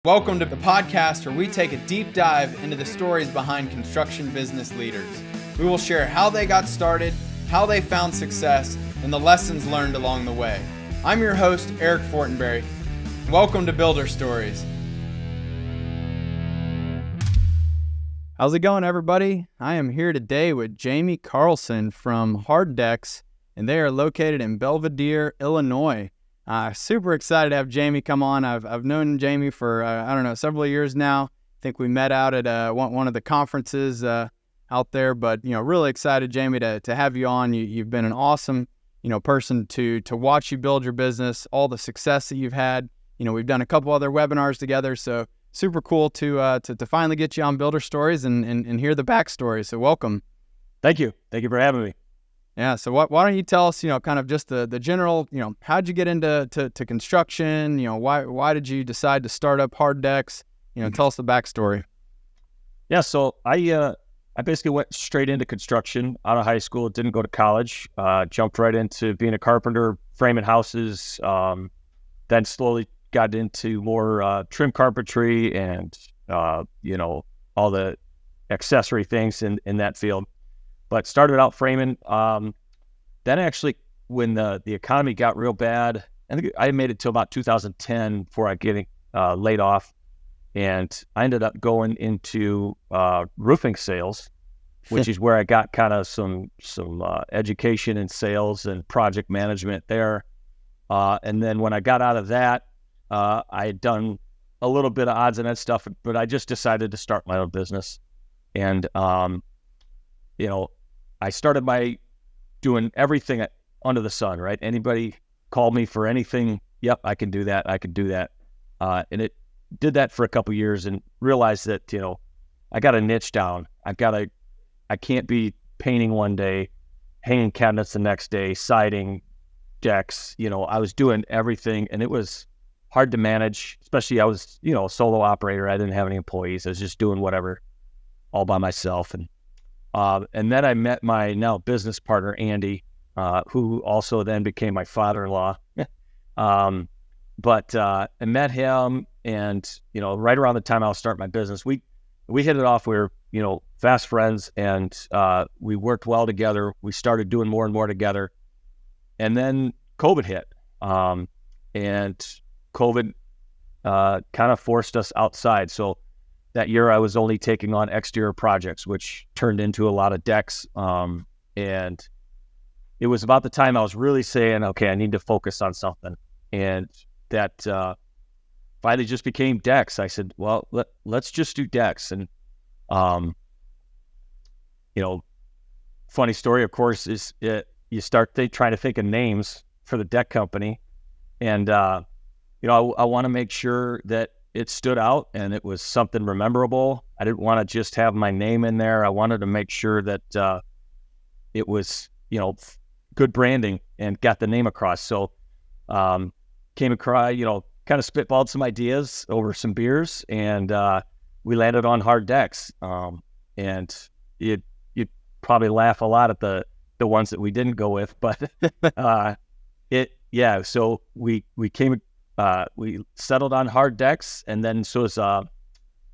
Welcome to the podcast where we take a deep dive into the stories behind construction business leaders. We will share how they got started, how they found success, and the lessons learned along the way. I'm your host, Eric Fortenberry. Welcome to Builder Stories. How's it going, everybody? I am here today with Jayme Carlson from Hard Decks, and they are located in Belvidere, Illinois. Super excited to have Jayme come on. I've known Jayme for, several years now. I think we met out at one of the conferences out there, but, really excited, Jayme, to have you on. You've been an awesome, person to watch you build your business, all the success that you've had. We've done a couple other webinars together, so super cool to finally get you on Builder Stories and hear the backstory. So welcome. Thank you. Thank you for having me. Yeah. So why don't you tell us, kind of just the general, how'd you get into construction? Why did you decide to start up Hard Decks? Tell us the backstory. Yeah. So I basically went straight into construction out of high school. Didn't go to college. Jumped right into being a carpenter, framing houses. Then slowly got into more trim carpentry and all the accessory things in that field. But started out framing. Then actually, when the economy got real bad, I think I made it till about 2010 before I getting laid off, and I ended up going into roofing sales, which is where I got kind of some education in sales and project management there. And then when I got out of that, I had done a little bit of odds and ends stuff, but I just decided to start my own business, and I started by doing everything under the sun, right? Anybody called me for anything, yep, I can do that. And it did that for a couple of years and realized that, I got a niche down. I can't be painting one day, hanging cabinets the next day, siding, decks. I was doing everything, and it was hard to manage, especially I was, a solo operator. I didn't have any employees. I was just doing whatever all by myself. And then I met my now business partner, Andy, who also then became my father-in-law. But I met him, and, right around the time I was starting my business, we hit it off. We were, fast friends, and we worked well together. We started doing more and more together. And then COVID hit. And COVID kind of forced us outside. So that year I was only taking on exterior projects, which turned into a lot of decks. And it was about the time I was really saying, okay, I need to focus on something. And that finally just became decks. I said, well, let's just do decks. And, funny story, of course, is you start trying to think of names for the deck company. And, I want to make sure that it stood out and it was something memorable. I didn't want to just have my name in there. I wanted to make sure that it was, good branding and got the name across. So came across, kind of spitballed some ideas over some beers, and we landed on Hard Decks. And you'd probably laugh a lot at the ones that we didn't go with, but so we settled on Hard Decks, and then so it was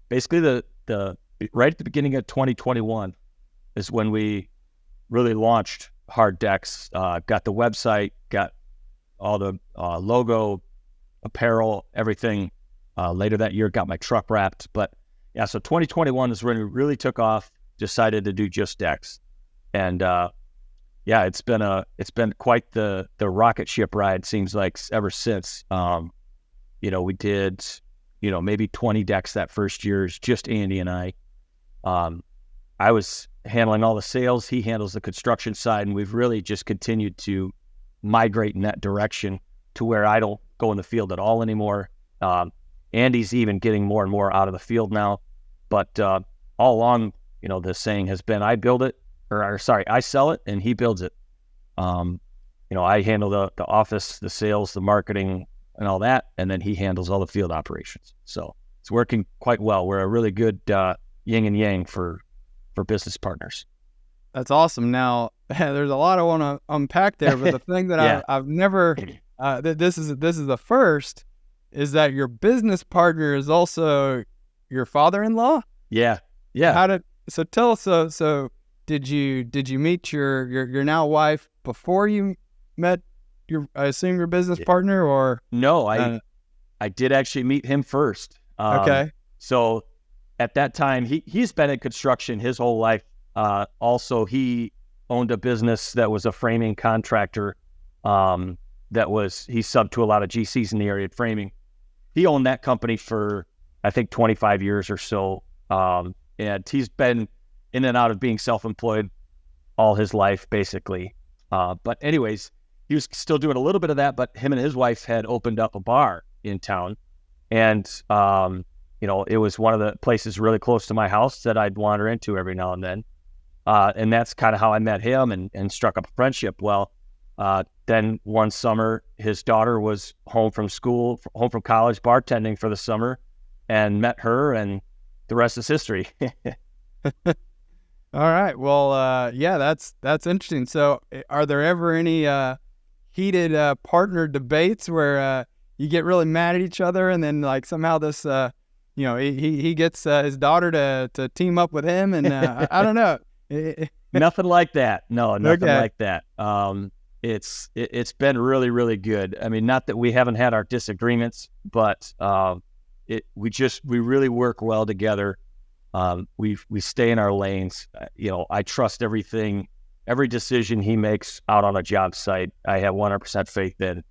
basically the right at the beginning of 2021 is when we really launched Hard Decks. Got the website, got all the logo, apparel, everything. Later that year, got my truck wrapped. But yeah, so 2021 is when we really took off. Decided to do just decks, and it's been quite the rocket ship ride. Seems like ever since. We did, maybe 20 decks that first year. Just Andy and I. I was handling all the sales. He handles the construction side, and we've really just continued to migrate in that direction to where I don't go in the field at all anymore. Andy's even getting more and more out of the field now, but all along, the saying has been, I sell it and he builds it. I handle the office, the sales, the marketing, and all that, and then he handles all the field operations. So it's working quite well. We're a really good yin and yang for business partners. That's awesome. Now, there's a lot I want to unpack there, but the thing that I've never, this is the first, is that your business partner is also your father-in-law? Yeah. Yeah. So tell us, so did you meet your now wife before you met I assume your business partner, or? No, I did actually meet him first. Okay. So at that time, he's been in construction his whole life. Also, he owned a business that was a framing contractor. He subbed to a lot of GCs in the area at framing. He owned that company for, I think, 25 years or so. And he's been in and out of being self-employed all his life, basically. But anyways, he was still doing a little bit of that, but him and his wife had opened up a bar in town. And, it was one of the places really close to my house that I'd wander into every now and then. And that's kind of how I met him and struck up a friendship. Well, then one summer, his daughter was home from college, bartending for the summer, and met her, and the rest is history. All right. Well, yeah, that's interesting. So are there ever any heated partner debates where you get really mad at each other, and then like somehow this, he gets his daughter to team up with him, and I don't know. Nothing like that. No, nothing like that. It's been really, really good. I mean, not that we haven't had our disagreements, but we really work well together. We stay in our lanes. I trust every decision he makes out on a job site. I have 100% faith in.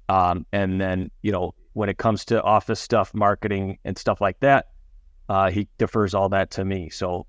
And then, when it comes to office stuff, marketing and stuff like that, he defers all that to me. So,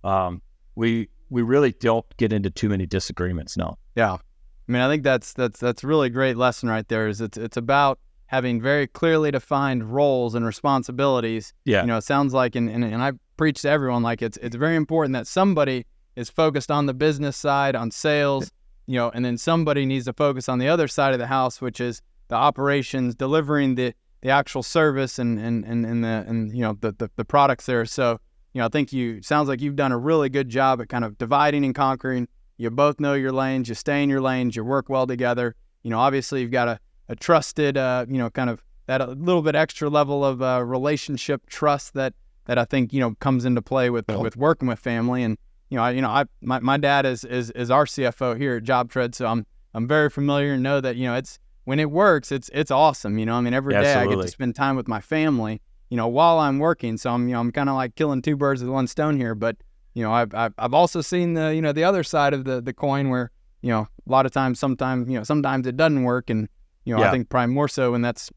we really don't get into too many disagreements. No. Yeah. I mean, I think that's really great lesson right there. Is it's about having very clearly defined roles and responsibilities. Yeah. It sounds like, and I preach to everyone, like it's very important that somebody is focused on the business side, on sales, and then somebody needs to focus on the other side of the house, which is the operations, delivering the actual service and the products there. So, I think sounds like you've done a really good job at kind of dividing and conquering. You both know your lanes, you stay in your lanes, you work well together. Obviously you've got a trusted, kind of that a little bit extra level of relationship trust that I think, comes into play with working with family. And, my dad is our CFO here at JobTread. So I'm very familiar and know that, it's, when it works, it's awesome. Every day I get to spend time with my family, while I'm working. So I'm kind of like killing two birds with one stone here. But, I've also seen the other side of the coin where, a lot of times, sometimes it doesn't work. And, I think probably more so when that's,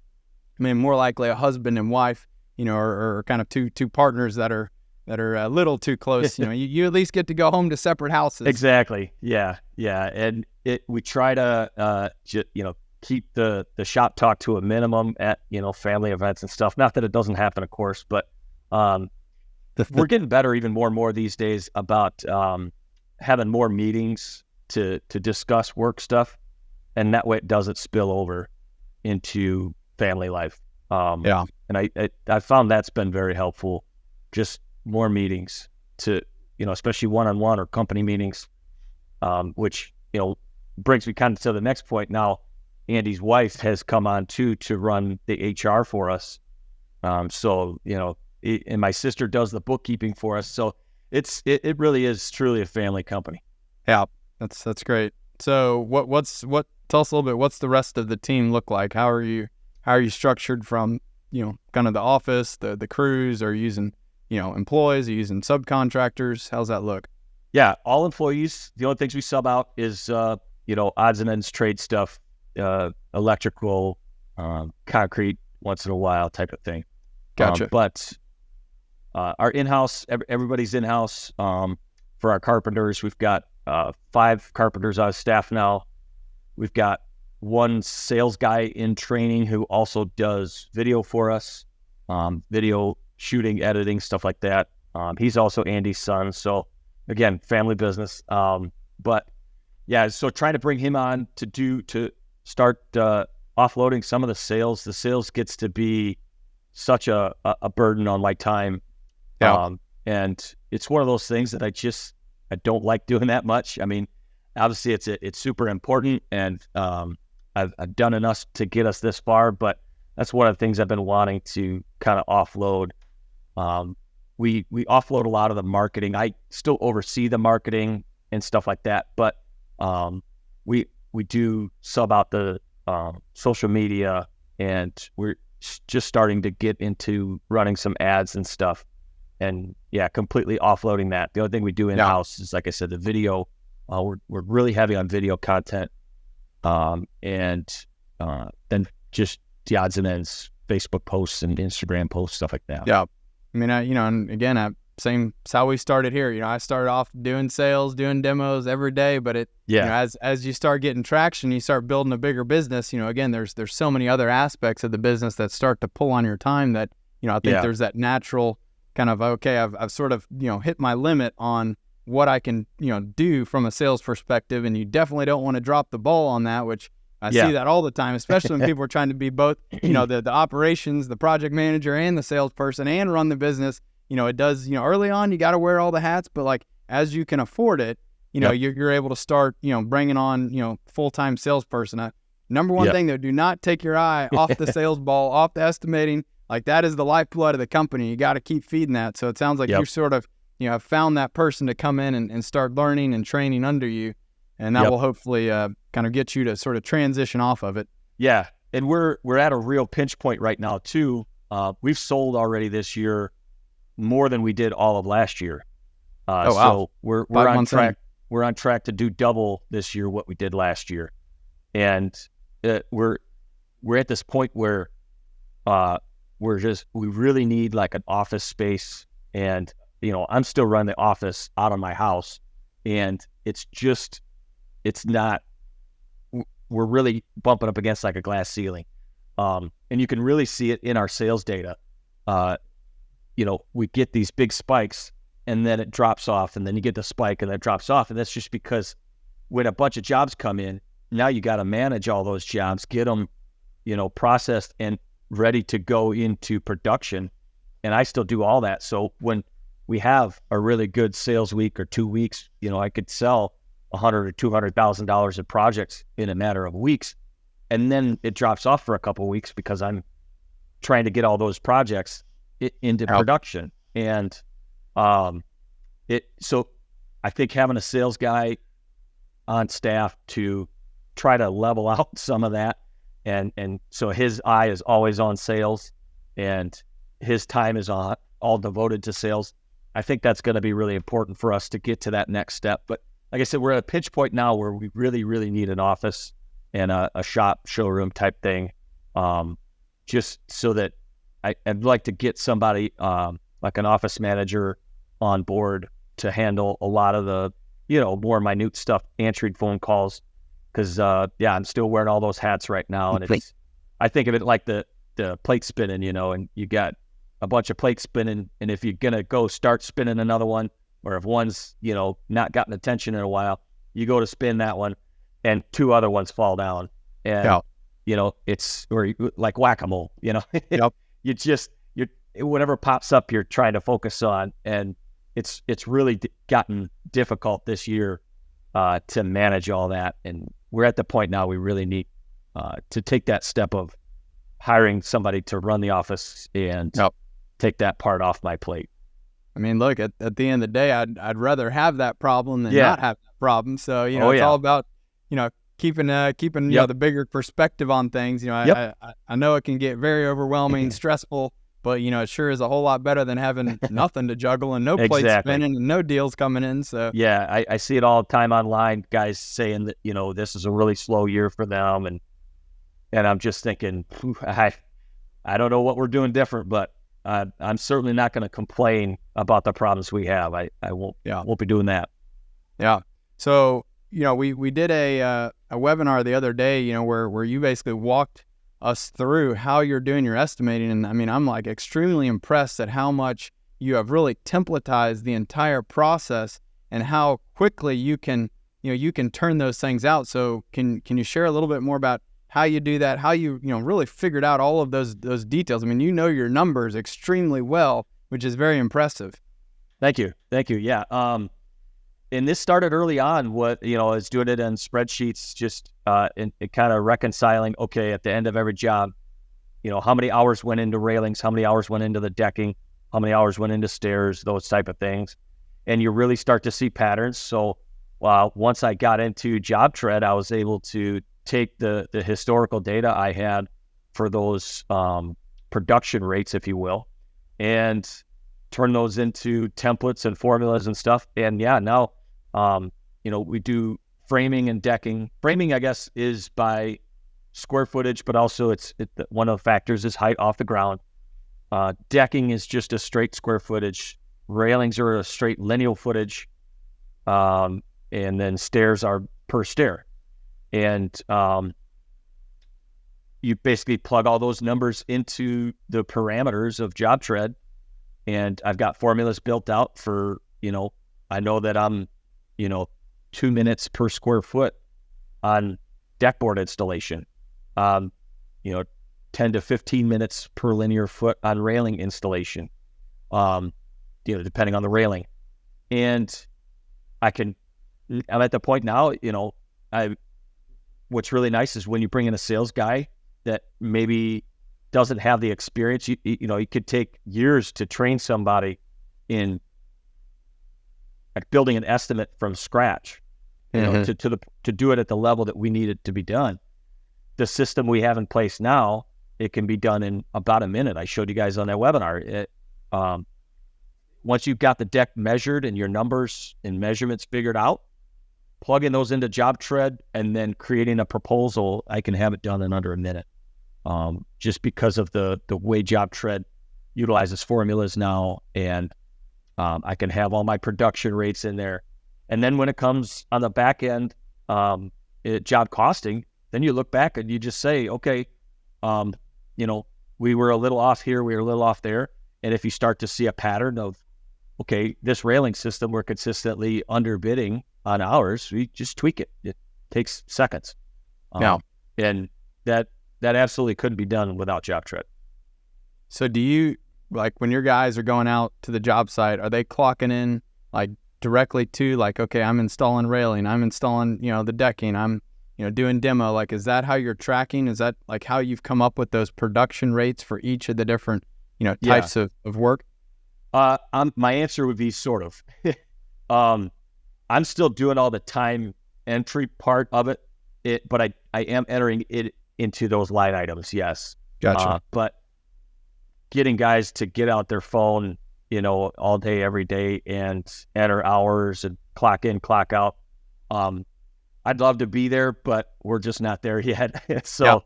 more likely a husband and wife, or kind of two partners that are a little too close. You at least get to go home to separate houses. Exactly. Yeah. Yeah. And we try to, keep the shop talk to a minimum at, family events and stuff. Not that it doesn't happen, of course, but, we're getting better even more and more these days about, having more meetings to discuss work stuff. And that way it doesn't spill over into family life. Yeah. And I found that's been very helpful. Just more meetings to, especially one-on-one or company meetings, which, brings me kind of to the next point. Now, Andy's wife has come on too to run the HR for us. And my sister does the bookkeeping for us. So it really is truly a family company. Yeah, that's great. So tell us a little bit, what's the rest of the team look like? How are you structured from, kind of the office, the crews? Are you using, employees? Are you using subcontractors? How's that look? Yeah, all employees. The only things we sub out is, odds and ends trade stuff, electrical, concrete once in a while type of thing. Gotcha. But our in-house, everybody's in-house. For our carpenters, we've got 5 carpenters on staff now. We've got one sales guy in training who also does video for us, video shooting, editing, stuff like that. He's also Andy's son. So again, family business. But yeah, so trying to bring him on to start offloading some of the sales. The sales gets to be such a burden on my time. Yeah. And it's one of those things that I don't like doing that much. Obviously it's super important, and I've done enough to get us this far, but that's one of the things I've been wanting to kind of offload. We offload a lot of the marketing. I still oversee the marketing and stuff like that, but we do sub out the social media, and we're just starting to get into running some ads and stuff. And yeah, completely offloading that. The only thing we do in house is, like I said, the video. We're really heavy on video content, and then just the odds and ends, Facebook posts and Instagram posts, stuff like that. Yeah. I mean, and again, same, it's how we started here. I started off doing sales, doing demos every day, but as you start getting traction, you start building a bigger business. Again, there's so many other aspects of the business that start to pull on your time that, I think there's that natural kind of, okay, I've sort of, hit my limit on what I can, do from a sales perspective. And you definitely don't want to drop the ball on that, which I see that all the time, especially when people are trying to be both, the operations, the project manager, and the salesperson, and run the business. It does, early on, you got to wear all the hats, but like, as you can afford it, you're able to start, bringing on, full-time salesperson. Number one thing though, do not take your eye off the sales ball, off the estimating. Like, that is the lifeblood of the company. You got to keep feeding that. So it sounds like you're sort of, have found that person to come in and start learning and training under you. And that will hopefully kind of get you to sort of transition off of it. Yeah. And we're at a real pinch point right now too. We've sold already this year more than we did all of last year. Wow. So we're on track. We're on track to do double this year what we did last year. And we're at this point where we really need like an office space. And, I'm still running the office out of my house, and we're really bumping up against like a glass ceiling. And you can really see it in our sales data. We get these big spikes, and then it drops off, and then you get the spike and then it drops off. And that's just because when a bunch of jobs come in, now you got to manage all those jobs, get them, processed and ready to go into production. And I still do all that. So when we have a really good sales week or 2 weeks, I could sell $100,000 or $200,000 of projects in a matter of weeks. And then it drops off for a couple of weeks because I'm trying to get all those projects into production. And so I think having a sales guy on staff to try to level out some of that, and so his eye is always on sales and his time is all devoted to sales. I think that's going to be really important for us to get to that next step. But like I said, we're at a pinch point now where we really, really need an office and a shop, showroom type thing, just so that I'd like to get somebody like an office manager on board to handle a lot of the, more minute stuff, answering phone calls. Because, I'm still wearing all those hats right now. And I think of it like the plate spinning, and you got a bunch of plates spinning. And if you're going to go start spinning another one, or if one's, not gotten attention in a while, you go to spin that one and 2 other ones fall down. And, it's like whack-a-mole, whatever pops up, you're trying to focus on. And it's really gotten difficult this year to manage all that. And we're at the point now we really need to take that step of hiring somebody to run the office and take that part off my plate. I mean, look, at the end of the day, I'd rather have that problem than not have that problem. So, it's all about, keeping the bigger perspective on things. I know it can get very overwhelming, stressful, but it sure is a whole lot better than having nothing to juggle and no plates spinning and no deals coming in. So I see it all the time online, guys saying that, this is a really slow year for them. And I'm just thinking, I don't know what we're doing different, but I'm certainly not going to complain about the problems we have. I won't be doing that. Yeah. So, we did a webinar the other day, where you basically walked us through how you're doing your estimating. And I mean, I'm like extremely impressed at how much you have really templatized the entire process and how quickly you can turn those things out. So can you share a little bit more about how you do that, how you really figured out all of those details? I mean, your numbers extremely well, which is very impressive. Thank you. Yeah. And this started early on. I was doing it in spreadsheets, just and kind of reconciling. Okay, at the end of every job, how many hours went into railings, how many hours went into the decking, how many hours went into stairs, those type of things. And you really start to see patterns. So once I got into job tread, I was able to take the historical data I had for those production rates, if you will, and turn those into templates and formulas and stuff. And now, we do framing and decking. Framing, I guess, is by square footage, but also one of the factors is height off the ground. Decking is just a straight square footage. Railings are a straight lineal footage. And then stairs are per stair. And you basically plug all those numbers into the parameters of job tread. And I've got formulas built out for, I know that I'm, 2 minutes per square foot on deck board installation. 10 to 15 minutes per linear foot on railing installation, depending on the railing. And I'm at the point now, what's really nice is when you bring in a sales guy that maybe doesn't have the experience, it could take years to train somebody in building an estimate from scratch, to do it at the level that we need it to be done. The system we have in place now, it can be done in about a minute. I showed you guys on that webinar. Once you've got the deck measured and your numbers and measurements figured out, plugging those into job tread and then creating a proposal, I can have it done in under a minute. Just because of the way job tread utilizes formulas now, and I can have all my production rates in there. And then when it comes on the back end, job costing, then you look back and you just say, okay, we were a little off here, we were a little off there. And if you start to see a pattern of, okay, this railing system, we're consistently underbidding on hours, we just tweak it. It takes seconds. And that absolutely couldn't be done without job tread. So do you, when your guys are going out to the job site, are they clocking in directly to okay, I'm installing railing, I'm installing, the decking, I'm, doing demo? Is that how you're tracking? Is that how you've come up with those production rates for each of the different, types of work? My answer would be sort of. I'm still doing all the time entry part of it, but I am entering it into those line items. Yes. Gotcha. But getting guys to get out their phone, all day, every day and enter hours and clock in, clock out. I'd love to be there, but we're just not there yet. So,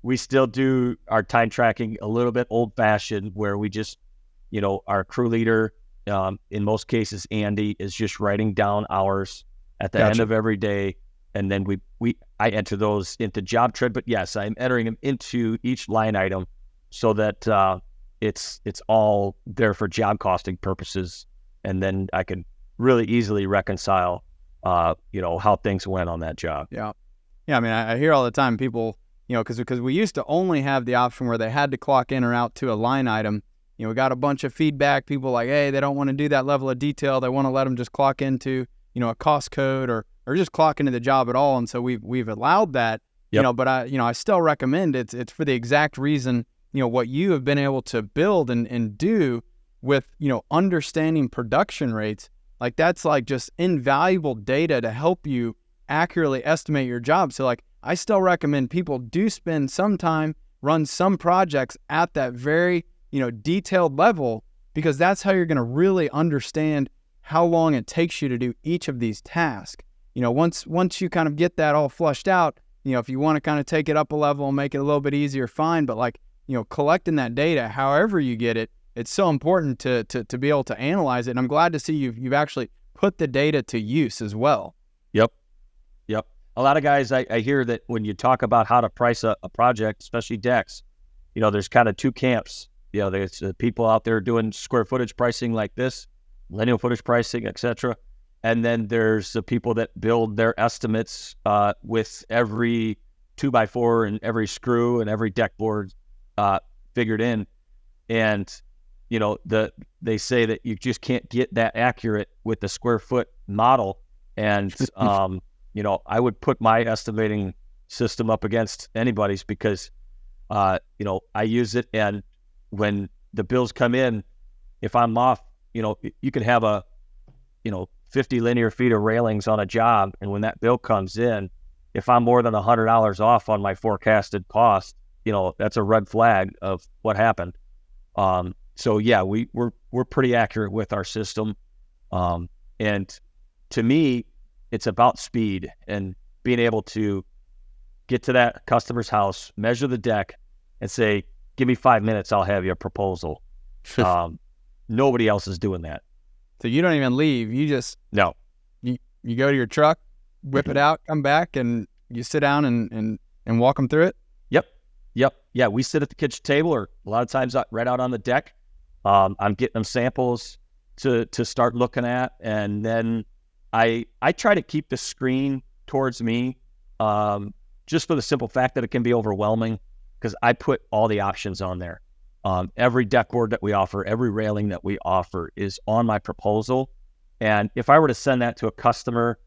we still do our time tracking a little bit old fashioned, where we just, our crew leader, in most cases, Andy, is just writing down hours at the end of every day. And then I enter those into job tread, but yes, I'm entering them into each line item so that, it's all there for job costing purposes. And then I can really easily reconcile, how things went on that job. Yeah. I mean, I hear all the time people, because we used to only have the option where they had to clock in or out to a line item. We got a bunch of feedback. People hey, they don't want to do that level of detail. They want to let them just clock into, a cost code or just clock into the job at all. And so we've allowed that, but I still recommend it's for the exact reason, what you have been able to build and do with, understanding production rates. That's just invaluable data to help you accurately estimate your job. So I still recommend people do spend some time, run some projects at that very, detailed level, because that's how you're going to really understand how long it takes you to do each of these tasks. Once you kind of get that all flushed out, if you want to kind of take it up a level and make it a little bit easier, fine. But collecting that data, however you get it, it's so important to be able to analyze it. And I'm glad to see you've actually put the data to use as well. Yep. A lot of guys, I hear that when you talk about how to price a project, especially decks, there's kind of two camps. There's people out there doing square footage pricing like this, lineal footage pricing, etc. And then there's the people that build their estimates with every 2x4 and every screw and every deck board figured in. And, they say that you just can't get that accurate with the square foot model. And, I would put my estimating system up against anybody's, because I use it, and when the bills come in, if I'm off, you could have 50 linear feet of railings on a job, and when that bill comes in, if I'm more than $100 off on my forecasted cost, that's a red flag of what happened. So yeah, we're pretty accurate with our system. And to me, it's about speed and being able to get to that customer's house, measure the deck, and say, give me 5 minutes, I'll have your proposal. Nobody else is doing that. So you don't even leave. You just No. You go to your truck, whip it out, come back, and you sit down and walk them through it? Yep. Yeah, we sit at the kitchen table, or a lot of times right out on the deck. I'm getting them samples to start looking at, and then I try to keep the screen towards me, just for the simple fact that it can be overwhelming, because I put all the options on there. Every deck board that we offer, every railing that we offer is on my proposal. And if I were to send that to a customer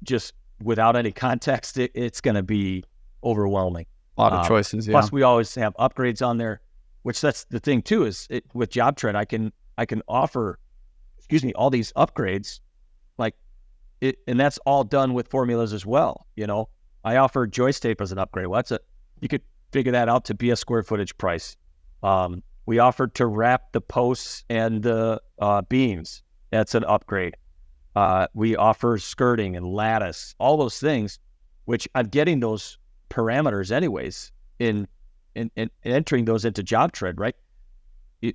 just without any context, it's going to be overwhelming. A lot of choices, yeah. Plus, we always have upgrades on there, which that's the thing too, is with JobTread, I can offer, all these upgrades, and that's all done with formulas as well. I offer joist tape as an upgrade. Well, you could figure that out to be a square footage price. We offered to wrap the posts and the beams. That's an upgrade. We offer skirting and lattice, all those things, which I'm getting those parameters anyways in entering those into JobTread, right?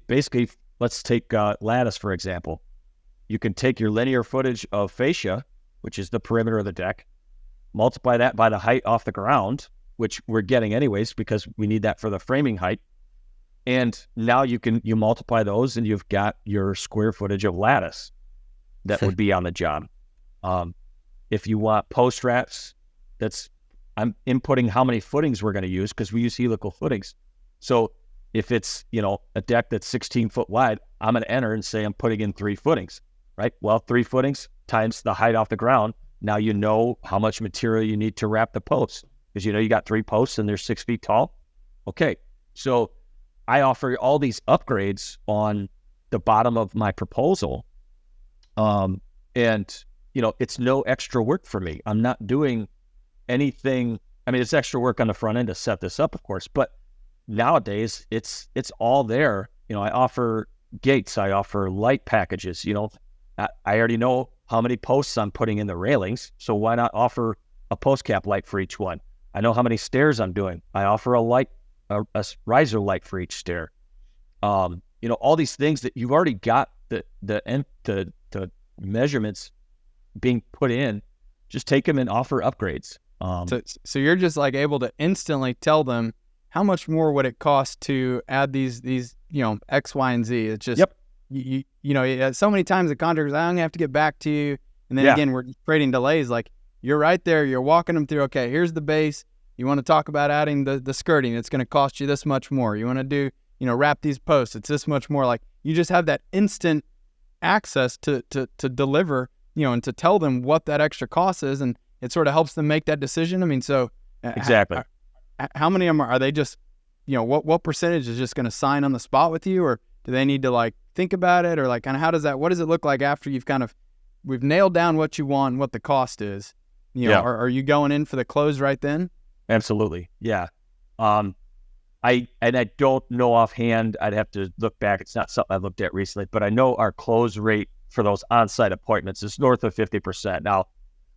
Basically, let's take lattice, for example. You can take your linear footage of fascia, which is the perimeter of the deck, multiply that by the height off the ground, which we're getting anyways because we need that for the framing height. And now you multiply those and you've got your square footage of lattice that would be on the job. If you want post wraps, I'm inputting how many footings we're going to use because we use helical footings. So if it's, a deck that's 16 foot wide, I'm going to enter and say I'm putting in 3 footings, right? Well, 3 footings times the height off the ground. Now you know how much material you need to wrap the posts because you got 3 posts and they're 6 feet tall. Okay, so I offer all these upgrades on the bottom of my proposal. And, it's no extra work for me. I'm not doing anything. I mean, it's extra work on the front end to set this up, of course, but nowadays it's all there. I offer gates, I offer light packages. I already know how many posts I'm putting in the railings, so why not offer a post cap light for each one? I know how many stairs I'm doing. I offer a riser light for each stair. All these things that you've already got the measurements being put in, just take them and offer upgrades. So you're just able to instantly tell them how much more would it cost to add these X, Y, and Z. It's just, so many times the contractors, I'm going to have to get back to you. And then again, we're creating delays. You're right there. You're walking them through, okay, here's the base. You want to talk about adding the skirting. It's going to cost you this much more. You want to do, wrap these posts. It's this much more. You just have that instant access to deliver, and to tell them what that extra cost is. And it sort of helps them make that decision. I mean, so exactly. How many of them are they just, what percentage is just going to sign on the spot with you, or do they need to think about it, or kind of what does it look like after you've we've nailed down what you want and what the cost is? Are you going in for the close right then? Absolutely. Yeah. I don't know offhand. I'd have to look back. It's not something I looked at recently, but I know our close rate for those on-site appointments is north of 50%. Now,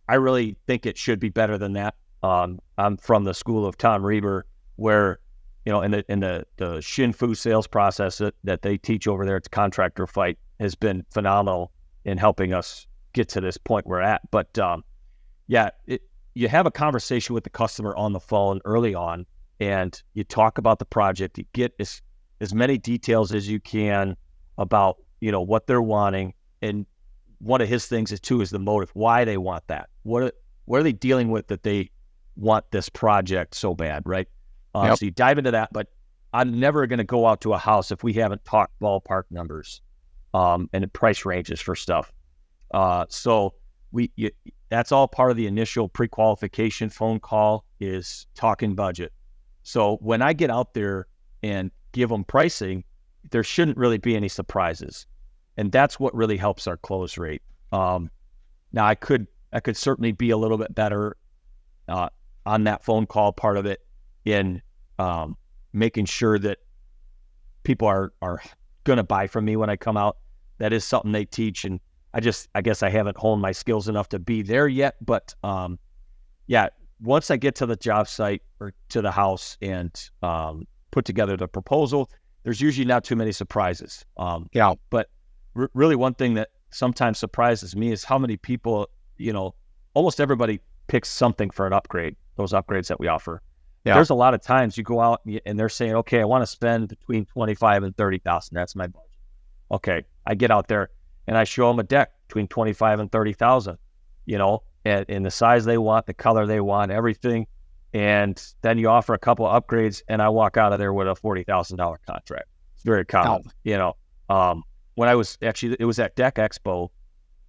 I really think it should be better than that. I'm from the school of Tom Reber, where, in the Shin Fu sales process that they teach over there at the Contractor Fight has been phenomenal in helping us get to this point we're at. But you have a conversation with the customer on the phone early on, and you talk about the project. You get as many details as you can about, what they're wanting. And one of his things is the motive, why they want that. What are they dealing with that they want this project so bad, right? So you dive into that, but I'm never going to go out to a house if we haven't talked ballpark numbers and price ranges for stuff. So that's all part of the initial pre-qualification phone call, is talking budget. So when I get out there and give them pricing, there shouldn't really be any surprises. And that's what really helps our close rate. Now I could certainly be a little bit better on that phone call part of it in making sure that people are going to buy from me when I come out. That is something they teach. And I guess I haven't honed my skills enough to be there yet. But yeah, once I get to the job site or to the house and put together the proposal, there's usually not too many surprises. But really one thing that sometimes surprises me is how many people, almost everybody picks something for an upgrade, those upgrades that we offer. Yeah. There's a lot of times you go out and they're saying, okay, I want to spend between 25 and 30,000. That's my budget. Okay. I get out there and I show them a deck between 25 and 30,000, and in the size they want, the color they want, everything. And then you offer a couple of upgrades and I walk out of there with a $40,000 contract. It's very common, when I was it was at Deck Expo,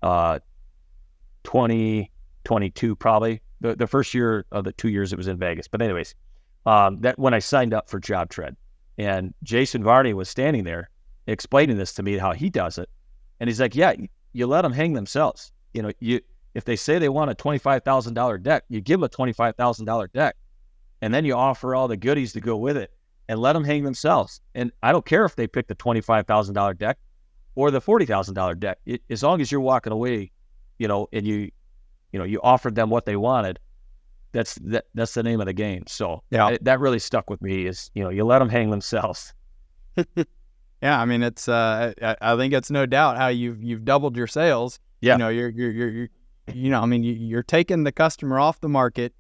2022, probably the first year of the 2 years it was in Vegas. But anyways, that when I signed up for Job Tread, and Jason Varney was standing there explaining this to me, how he does it. And he's like, yeah, you let them hang themselves. If they say they want a $25,000 deck, you give them a $25,000 deck, and then you offer all the goodies to go with it and let them hang themselves. And I don't care if they pick the $25,000 deck or the $40,000 deck, as long as you're walking away, and you offered them what they wanted. That's the name of the game. So that really stuck with me is, you let them hang themselves. Yeah. I mean, it's, I think it's no doubt how you've doubled your sales. Yeah. You're taking the customer off the market.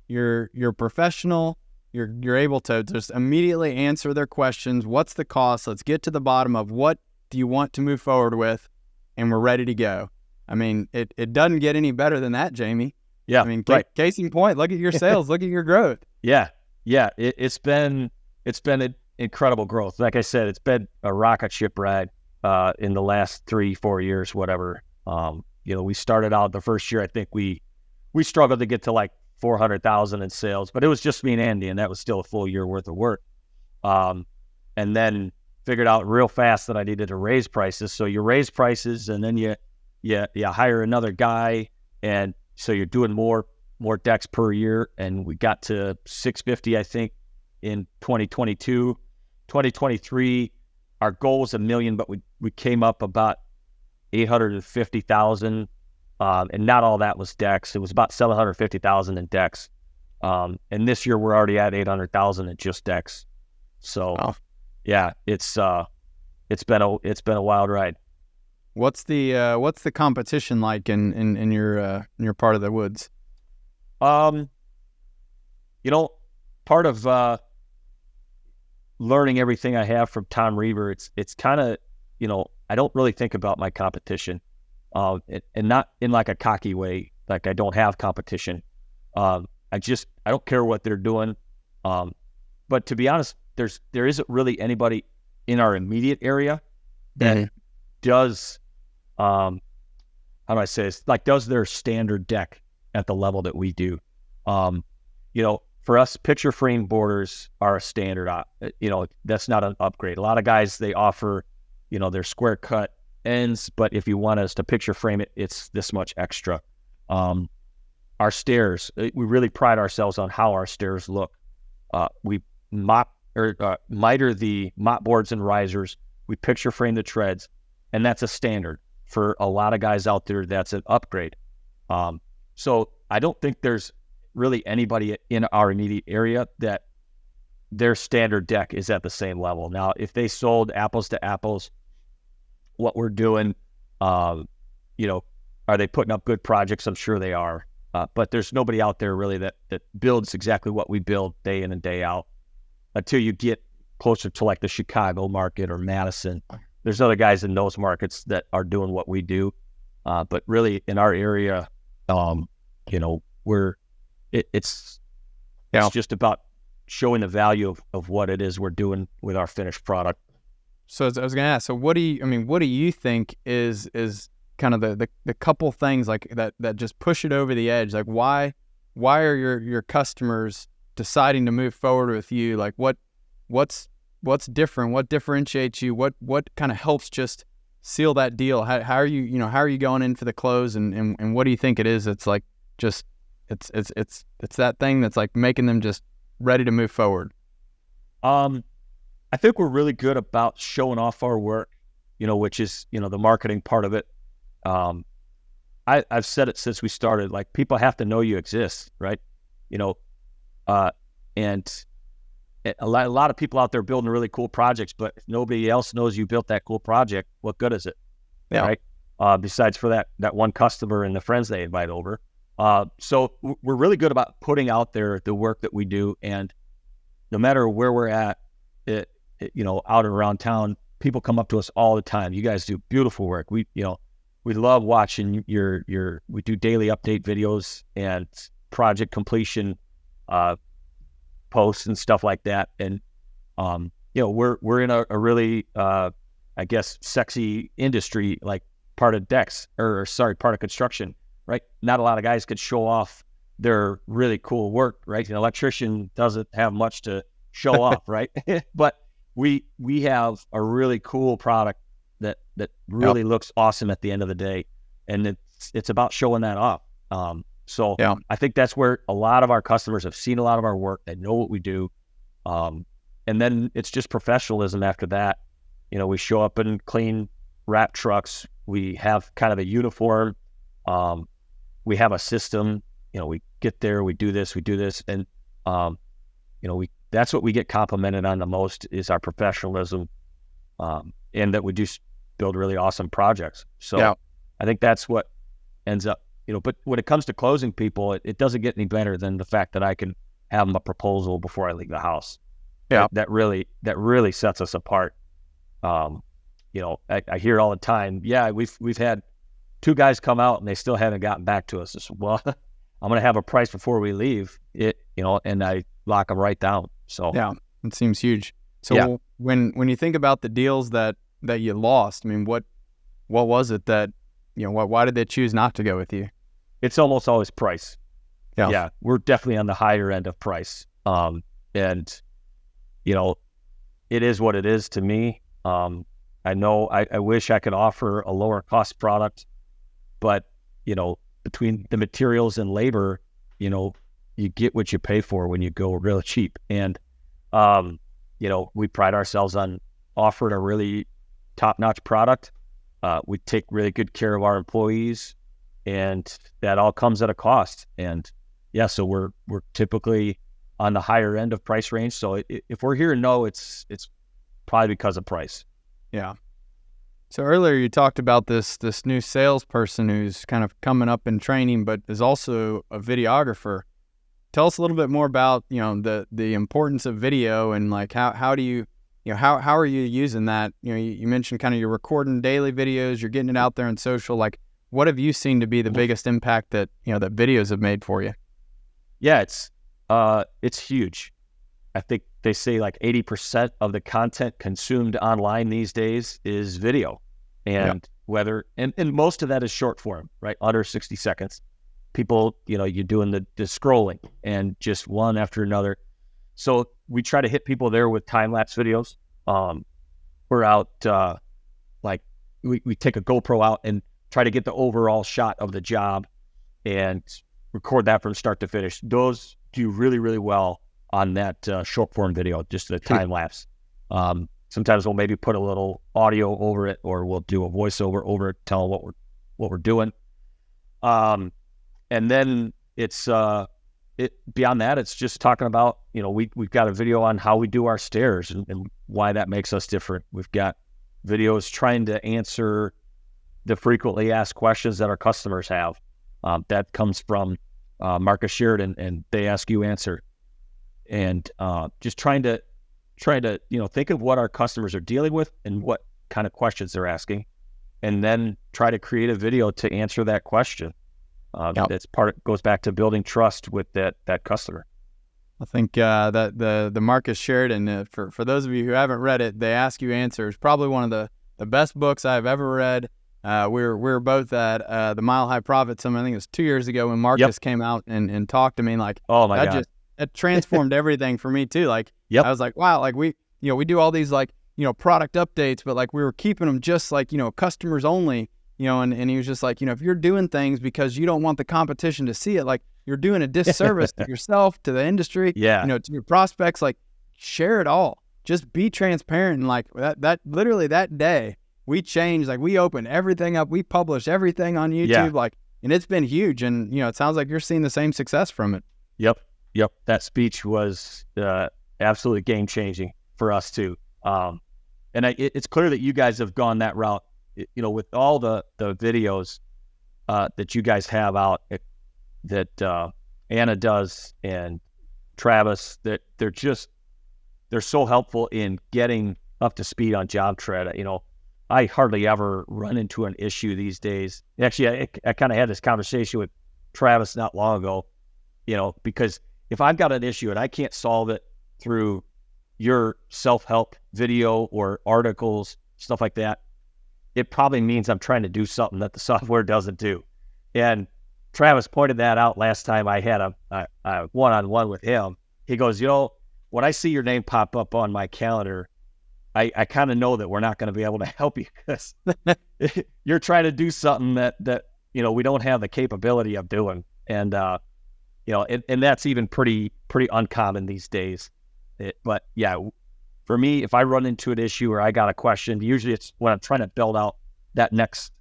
You're professional. You're able to just immediately answer their questions. What's the cost? Let's get to the bottom of what do you want to move forward with, and we're ready to go. I mean, it doesn't get any better than that, Jayme. Yeah. I mean, case in point, look at your sales, look at your growth. Yeah. Yeah. It's been an incredible growth. Like I said, it's been a rocket ship ride in the last 3-4 years, whatever. We started out the first year, I think we struggled to get to like 400,000 in sales, but it was just me and Andy, and that was still a full year worth of work. And then figured out real fast that I needed to raise prices. So you raise prices, and then you hire another guy, and so you're doing more decks per year. And we got to 650, I think, in 2022. 2023, our goal was $1 million, but we came up about 850,000, and not all that was decks. It was about 750,000 in decks. And this year we're already at 800,000 in just decks. So, yeah, it's been a wild ride. What's the competition like in your part of the woods? Part of learning everything I have from Tom Reaver, it's kind of, I don't really think about my competition, and not in like a cocky way, like I don't have competition. I don't care what they're doing. But to be honest, there isn't really anybody in our immediate area that does, how do I say this? Like does their standard deck at the level that we do. For us, picture frame borders are a standard. That's not an upgrade. A lot of guys, they offer, their square cut ends, but if you want us to picture frame it, it's this much extra. Our stairs, we really pride ourselves on how our stairs look. We miter the mop boards and risers. We picture frame the treads, and that's a standard for a lot of guys out there. That's an upgrade. So I don't think there's really anybody in our immediate area that their standard deck is at the same level. Now, if they sold apples to apples, what we're doing, are they putting up good projects? I'm sure they are. But there's nobody out there really that builds exactly what we build day in and day out until you get closer to like the Chicago market or Madison. There's other guys in those markets that are doing what we do. But really in our area, it's just about showing the value of what it is we're doing with our finished product. So I was going to ask, so what do you think is kind of the couple things like that just push it over the edge? Like why are your customers deciding to move forward with you? Like what's different? What differentiates you? What kind of helps just seal that deal? How are you, how are you going in for the close, and what do you think it is? It's like just it's that thing that's like making them just ready to move forward. I think we're really good about showing off our work, which is, the marketing part of it. I've said it since we started, like people have to know you exist, right? And a lot of people out there building really cool projects, but if nobody else knows you built that cool project, what good is it? Yeah. Right. Besides for that one customer and the friends they invite over. So we're really good about putting out there the work that we do. And no matter where we're at, out and around town, people come up to us all the time. You guys do beautiful work. We love watching we do daily update videos and project completion, posts and stuff like that. And, we're in a really, I guess, sexy industry, like part of construction, right? Not a lot of guys could show off their really cool work, right? An electrician doesn't have much to show off, right? But we have a really cool product that really looks awesome at the end of the day. And it's about showing that off. So I think that's where a lot of our customers have seen a lot of our work. They know what we do. And then it's just professionalism after that. We show up in clean wrap trucks. We have kind of a uniform. We have a system. We get there, we do this. And, that's what we get complimented on the most is our professionalism, and that we do build really awesome projects. So I think that's what ends up, but when it comes to closing people, it doesn't get any better than the fact that I can have them a proposal before I leave the house. Yeah. That really sets us apart. I hear all the time, we've had 2 guys come out and they still haven't gotten back to us. Well, I'm going to have a price before we leave it, and I lock them right down. So it seems huge. So when you think about the deals that you lost, I mean, what was it that, why did they choose not to go with you? It's almost always price. Yeah. We're definitely on the higher end of price. And it is what it is to me. I know I wish I could offer a lower cost product, but, between the materials and labor, you get what you pay for when you go real cheap. And, we pride ourselves on offering a really top-notch product. We take really good care of our employees, and that all comes at a cost. And so we're typically on the higher end of price range. So if we're hearing no, it's probably because of price. Yeah. So earlier you talked about this new salesperson who's kind of coming up in training, but is also a videographer. Tell us a little bit more about, the importance of video, and like how do you, how are you using that? You mentioned kind of you're recording daily videos, you're getting it out there on social. Like, what have you seen to be the biggest impact that, that videos have made for you? Yeah, it's huge. I think they say like 80% of the content consumed online these days is video, and and most of that is short form, right? Under 60 seconds. People, you're doing the scrolling and just one after another. So we try to hit people there with time-lapse videos. We're out, we take a GoPro out and try to get the overall shot of the job and record that from start to finish. Those do really, really well on that short form video, just the time-lapse. Sometimes we'll maybe put a little audio over it, or we'll do a voiceover over it, tell what we're doing. And then it's beyond that, it's just talking about, we've got a video on how we do our stairs and why that makes us different. We've got videos trying to answer the frequently asked questions that our customers have. That comes from Marcus Sheridan, and They Ask You Answer. And just trying to think of what our customers are dealing with and what kind of questions they're asking, and then try to create a video to answer that question. That's goes back to building trust with that customer. I think that the Marcus Sheridan, for those of you who haven't read it, They Ask You Answer is probably one of the best books I've ever read. We were both at the Mile High Profit Summit. I think it was 2 years ago when Marcus came out and talked to me. Like, oh my God, it transformed everything for me too. Like, Yep. I was like, wow, like we do all these like, product updates, but like we were keeping them just like, customers only, and he was just like, if you're doing things because you don't want the competition to see it, like you're doing a disservice to yourself, to the industry, Yeah. to your prospects, like share it all. Just be transparent. And like that literally that day we changed, like we opened everything up. We published everything on YouTube, Yeah. like, and it's been huge. And, it sounds like you're seeing the same success from it. Yep. That speech was absolutely game changing for us too. And it's clear that you guys have gone that route, with all the videos that you guys have out that Anna does and Travis, that they're so helpful in getting up to speed on job tread. I hardly ever run into an issue these days. Actually, I kind of had this conversation with Travis not long ago, because if I've got an issue and I can't solve it through your self-help video or articles, stuff like that, it probably means I'm trying to do something that the software doesn't do. And Travis pointed that out last time I had a one-on-one with him. He goes, when I see your name pop up on my calendar, I kind of know that we're not going to be able to help you because you're trying to do something that we don't have the capability of doing. And, and that's even pretty uncommon these days. But yeah, for me, if I run into an issue or I got a question, usually it's when I'm trying to build out that next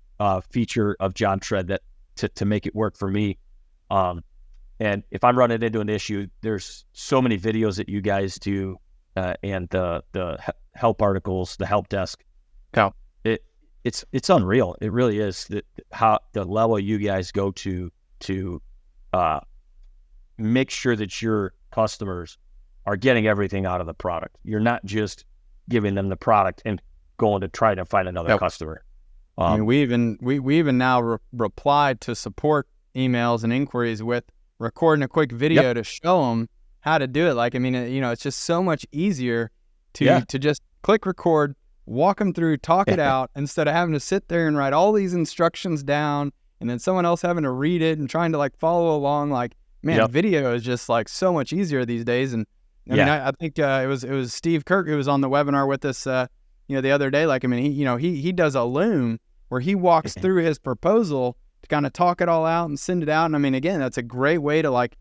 feature of job tread that to make it work for me. And if I'm running into an issue, there's so many videos that you guys do and the help articles, the help desk. Yeah. It's unreal. It really is how the level you guys go to make sure that your customers are getting everything out of the product. You're not just giving them the product and going to try to find another customer. I mean, we even now reply to support emails and inquiries with recording a quick video to show them how to do it. Like, I mean, it's just so much easier to just click record, walk them through, talk it out, instead of having to sit there and write all these instructions down and then someone else having to read it and trying to like follow along. Like, man, video is just like so much easier these days. And I mean, I think it was Steve Kirk who was on the webinar with us, the other day. Like, I mean, he does a Loom where he walks through his proposal to kind of talk it all out and send it out. And I mean, again, that's a great way to like,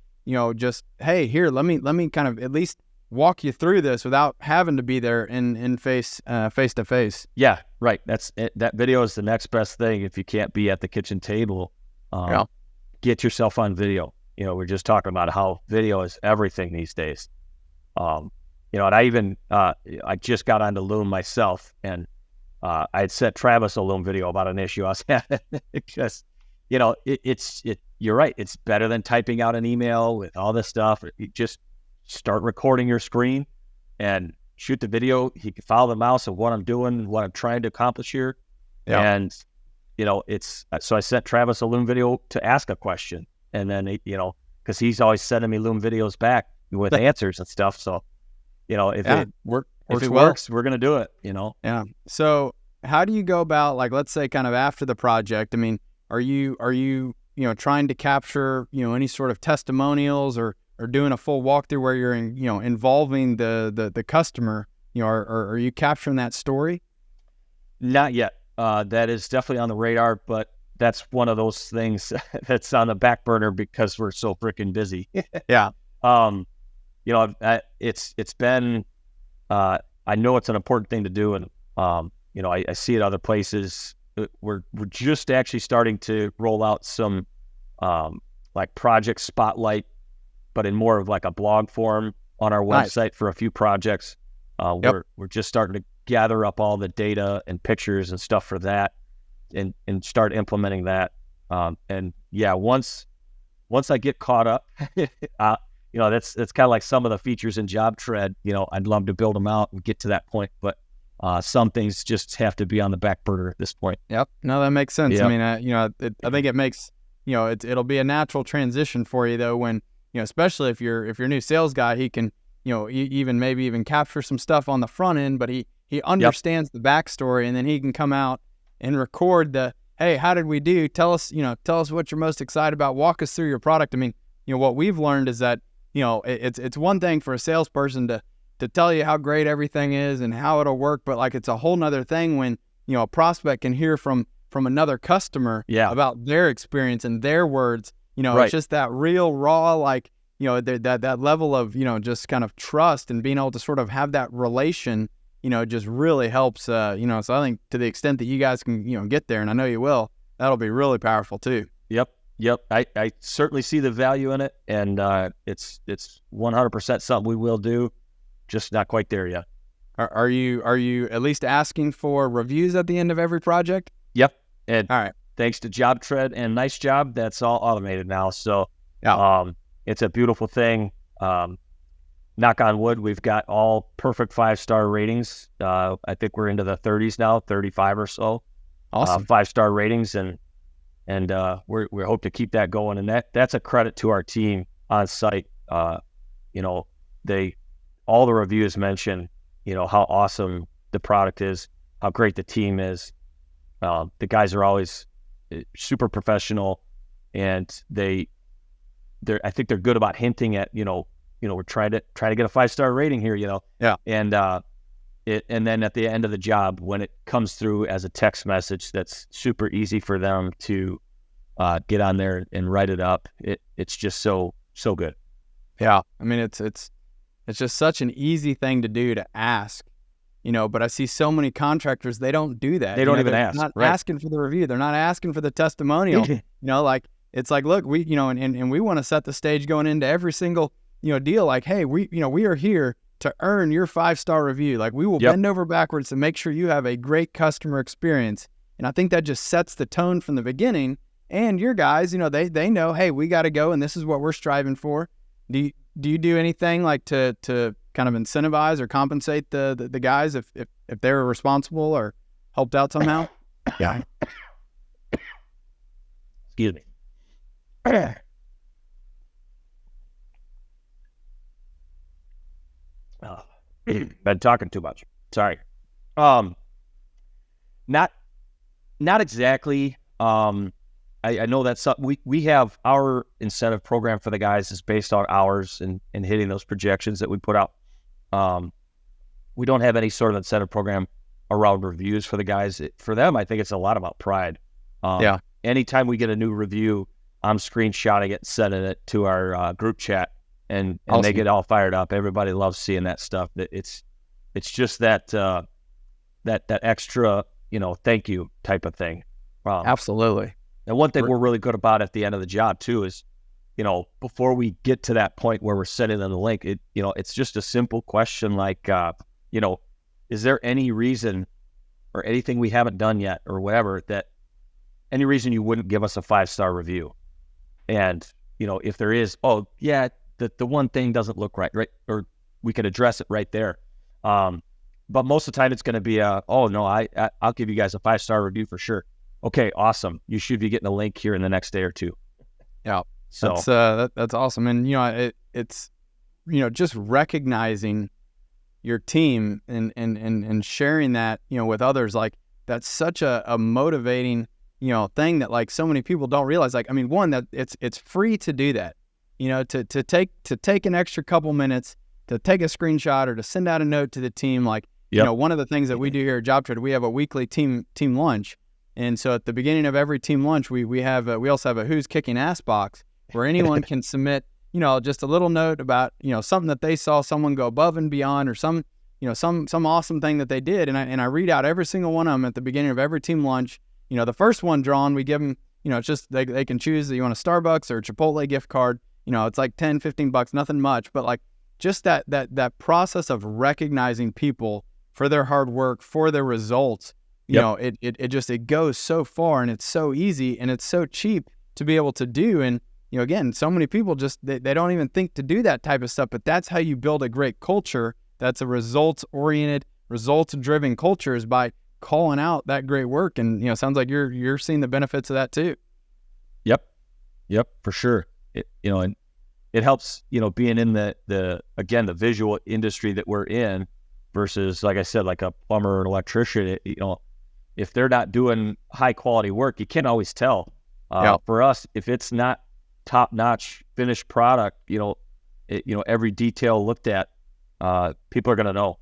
just, hey, here, let me kind of at least walk you through this without having to be there in face to face. Yeah, right. That video is the next best thing. If you can't be at the kitchen table, get yourself on video. We're just talking about how video is everything these days. And I even, I just got onto Loom myself, and I had sent Travis a Loom video about an issue I was having because, you're right. It's better than typing out an email with all this stuff. You just start recording your screen and shoot the video. He can follow the mouse of what I'm doing, what I'm trying to accomplish here. Yeah. And, so I sent Travis a Loom video to ask a question, and then, because he's always sending me Loom videos back with answers and stuff. So, if it works, we're going to do it, Yeah. So how do you go about, like, let's say kind of after the project? I mean, are you trying to capture, any sort of testimonials or doing a full walkthrough where you're involving the customer, are you capturing that story? Not yet. That is definitely on the radar, but that's one of those things that's on the back burner because we're so freaking busy. Yeah. It's been, I know it's an important thing to do. And, I see it other places. We're just actually starting to roll out some, like project spotlight, but in more of like a blog form on our website for a few projects. We're just starting to gather up all the data and pictures and stuff for that and start implementing that. And yeah, once I get caught up, that's kind of like some of the features in job tread. I'd love to build them out and get to that point, but some things just have to be on the back burner at this point. Yep. No, that makes sense. Yep. I mean, I think it makes, it'll be a natural transition for you though, when, especially if you're a new sales guy, he can, even capture some stuff on the front end, but he understands the backstory, and then he can come out and record hey, how did we do? Tell us what you're most excited about. Walk us through your product. I mean, what we've learned is that, it's one thing for a salesperson to tell you how great everything is and how it'll work, but like it's a whole nother thing when, a prospect can hear from another customer about their experience and their words. Right. It's just that real raw, like, that level of, just kind of trust and being able to sort of have that relation, just really helps, so I think to the extent that you guys can, get there, and I know you will, that'll be really powerful too. Yep. I certainly see the value in it, and it's 100% something we will do, just not quite there yet. Are you at least asking for reviews at the end of every project? Yep. And all right. Thanks to JobTread and Nice Job, that's all automated now. So it's a beautiful thing. Knock on wood, we've got all perfect 5-star ratings. I think we're into the 30s now, 35 or so. Awesome. 5-star ratings, and we hope to keep that going. And that's a credit to our team on site. All the reviews mention, how awesome the product is, how great the team is. The guys are always super professional, and I think they're good about hinting at, we're trying to get a 5-star rating here, Yeah. And and then at the end of the job, when it comes through as a text message, that's super easy for them to get on there and write it up. It's just so good. Yeah. I mean, it's just such an easy thing to do, to ask, but I see so many contractors, they don't do that. They don't even ask. They're not right. asking for the review. They're not asking for the testimonial. Like, it's like, look, we, and we want to set the stage going into every single, deal. Like, hey, we are here to earn your 5-star review. Like, we will bend over backwards to make sure you have a great customer experience. And I think that just sets the tone from the beginning. And your guys, they know, hey, we got to go, and this is what we're striving for. Do you do anything like to kind of incentivize or compensate the guys if they were responsible or helped out somehow? Yeah. Excuse me. Been talking too much. Sorry. Not exactly. I know that's something we have. Our incentive program for the guys is based on hours and hitting those projections that we put out. We don't have any sort of incentive program around reviews for the guys. For them, I think it's a lot about pride. Anytime we get a new review, I'm screenshotting it, sending it to our group chat, and awesome. They get all fired up. Everybody loves seeing that stuff. It's just that extra, thank you type of thing. Absolutely. And one thing we're really good about at the end of the job too is, before we get to that point where we're sending them the link, it's just a simple question like, is there any reason or anything we haven't done yet or whatever that any reason you wouldn't give us a 5-star review? And, if there is, the one thing doesn't look right, or we could address it right there. But most of the time it's going to be, I'll give you guys a 5-star review for sure. Okay, awesome. You should be getting a link here in the next day or two. Yeah, so that's awesome. And it's just recognizing your team and sharing that with others. Like, that's such a motivating thing that, like, so many people don't realize. Like, I mean, one, that it's free to do that. To take an extra couple minutes to take a screenshot or to send out a note to the team. Like, one of the things that we do here at JobTread, we have a weekly team lunch. And so at the beginning of every team lunch, we also have a Who's Kicking Ass box where anyone can submit, just a little note about, something that they saw someone go above and beyond, or some awesome thing that they did. And I read out every single one of them at the beginning of every team lunch. The first one drawn, we give them, it's just, they can choose that you want a Starbucks or a Chipotle gift card. It's like $10-15, nothing much, but like just that process of recognizing people for their hard work, for their results. It goes so far, and it's so easy, and it's so cheap to be able to do. And, again, so many people just, they don't even think to do that type of stuff, but that's how you build a great culture. That's a results-oriented, results-driven culture, is by calling out that great work. And, sounds like you're seeing the benefits of that too. Yep, for sure. And it helps, being in the visual industry that we're in versus, like I said, like a plumber or an electrician. If they're not doing high quality work, you can't always tell. For us, if it's not top notch finished product, every detail looked at, people are going to know.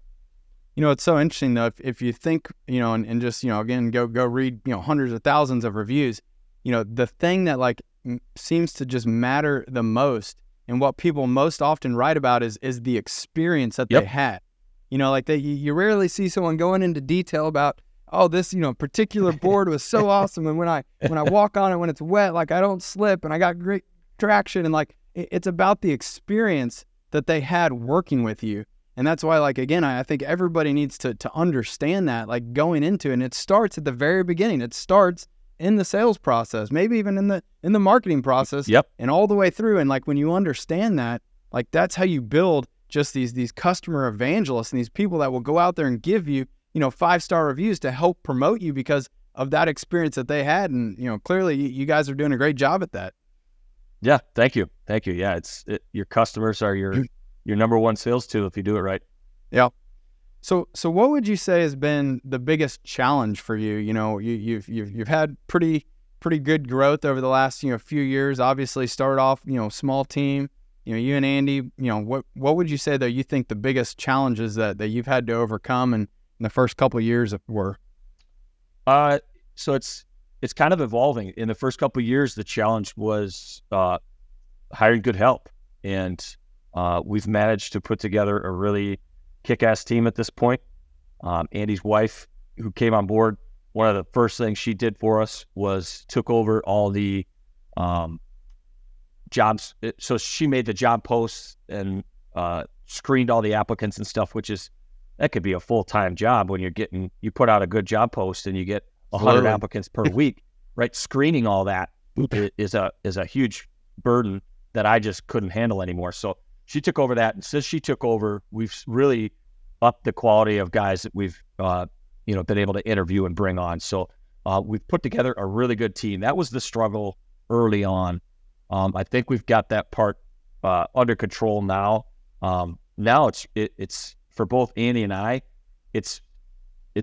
It's so interesting though, if you think, and just, again, go read, hundreds of thousands of reviews, the thing that like seems to just matter the most and what people most often write about is the experience that they had. Like you rarely see someone going into detail about, oh, this, particular board was so awesome. And when I walk on it, when it's wet, like I don't slip and I got great traction. And like, it's about the experience that they had working with you. And that's why, like, again, I think everybody needs to understand that, like, going into it. And it starts at the very beginning. It starts in the sales process, maybe even in the marketing process, and all the way through. And like, when you understand that, like, that's how you build just these customer evangelists and these people that will go out there and give you, 5-star reviews to help promote you because of that experience that they had. And, clearly you guys are doing a great job at that. Yeah. Thank you. Yeah. Your customers are your number one sales tool if you do it right. Yeah. So what would you say has been the biggest challenge for you? You've had pretty good growth over the last, few years. Obviously started off, small team, you and Andy, what would you say that you think the biggest challenges that you've had to overcome in the first couple of years were? So it's kind of evolving. In the first couple of years, the challenge was hiring good help, and we've managed to put together a really kick-ass team at this point. Andy's wife, who came on board, one of the first things she did for us was took over all the jobs. So she made the job posts and screened all the applicants and stuff, that could be a full-time job when you put out a good job post and you get 100 applicants per week, right? Screening all that is a huge burden that I just couldn't handle anymore. So she took over that, and since she took over, we've really upped the quality of guys that we've been able to interview and bring on. So we've put together a really good team. That was the struggle early on. I think we've got that part under control now. Now it's for both Andy and I. It's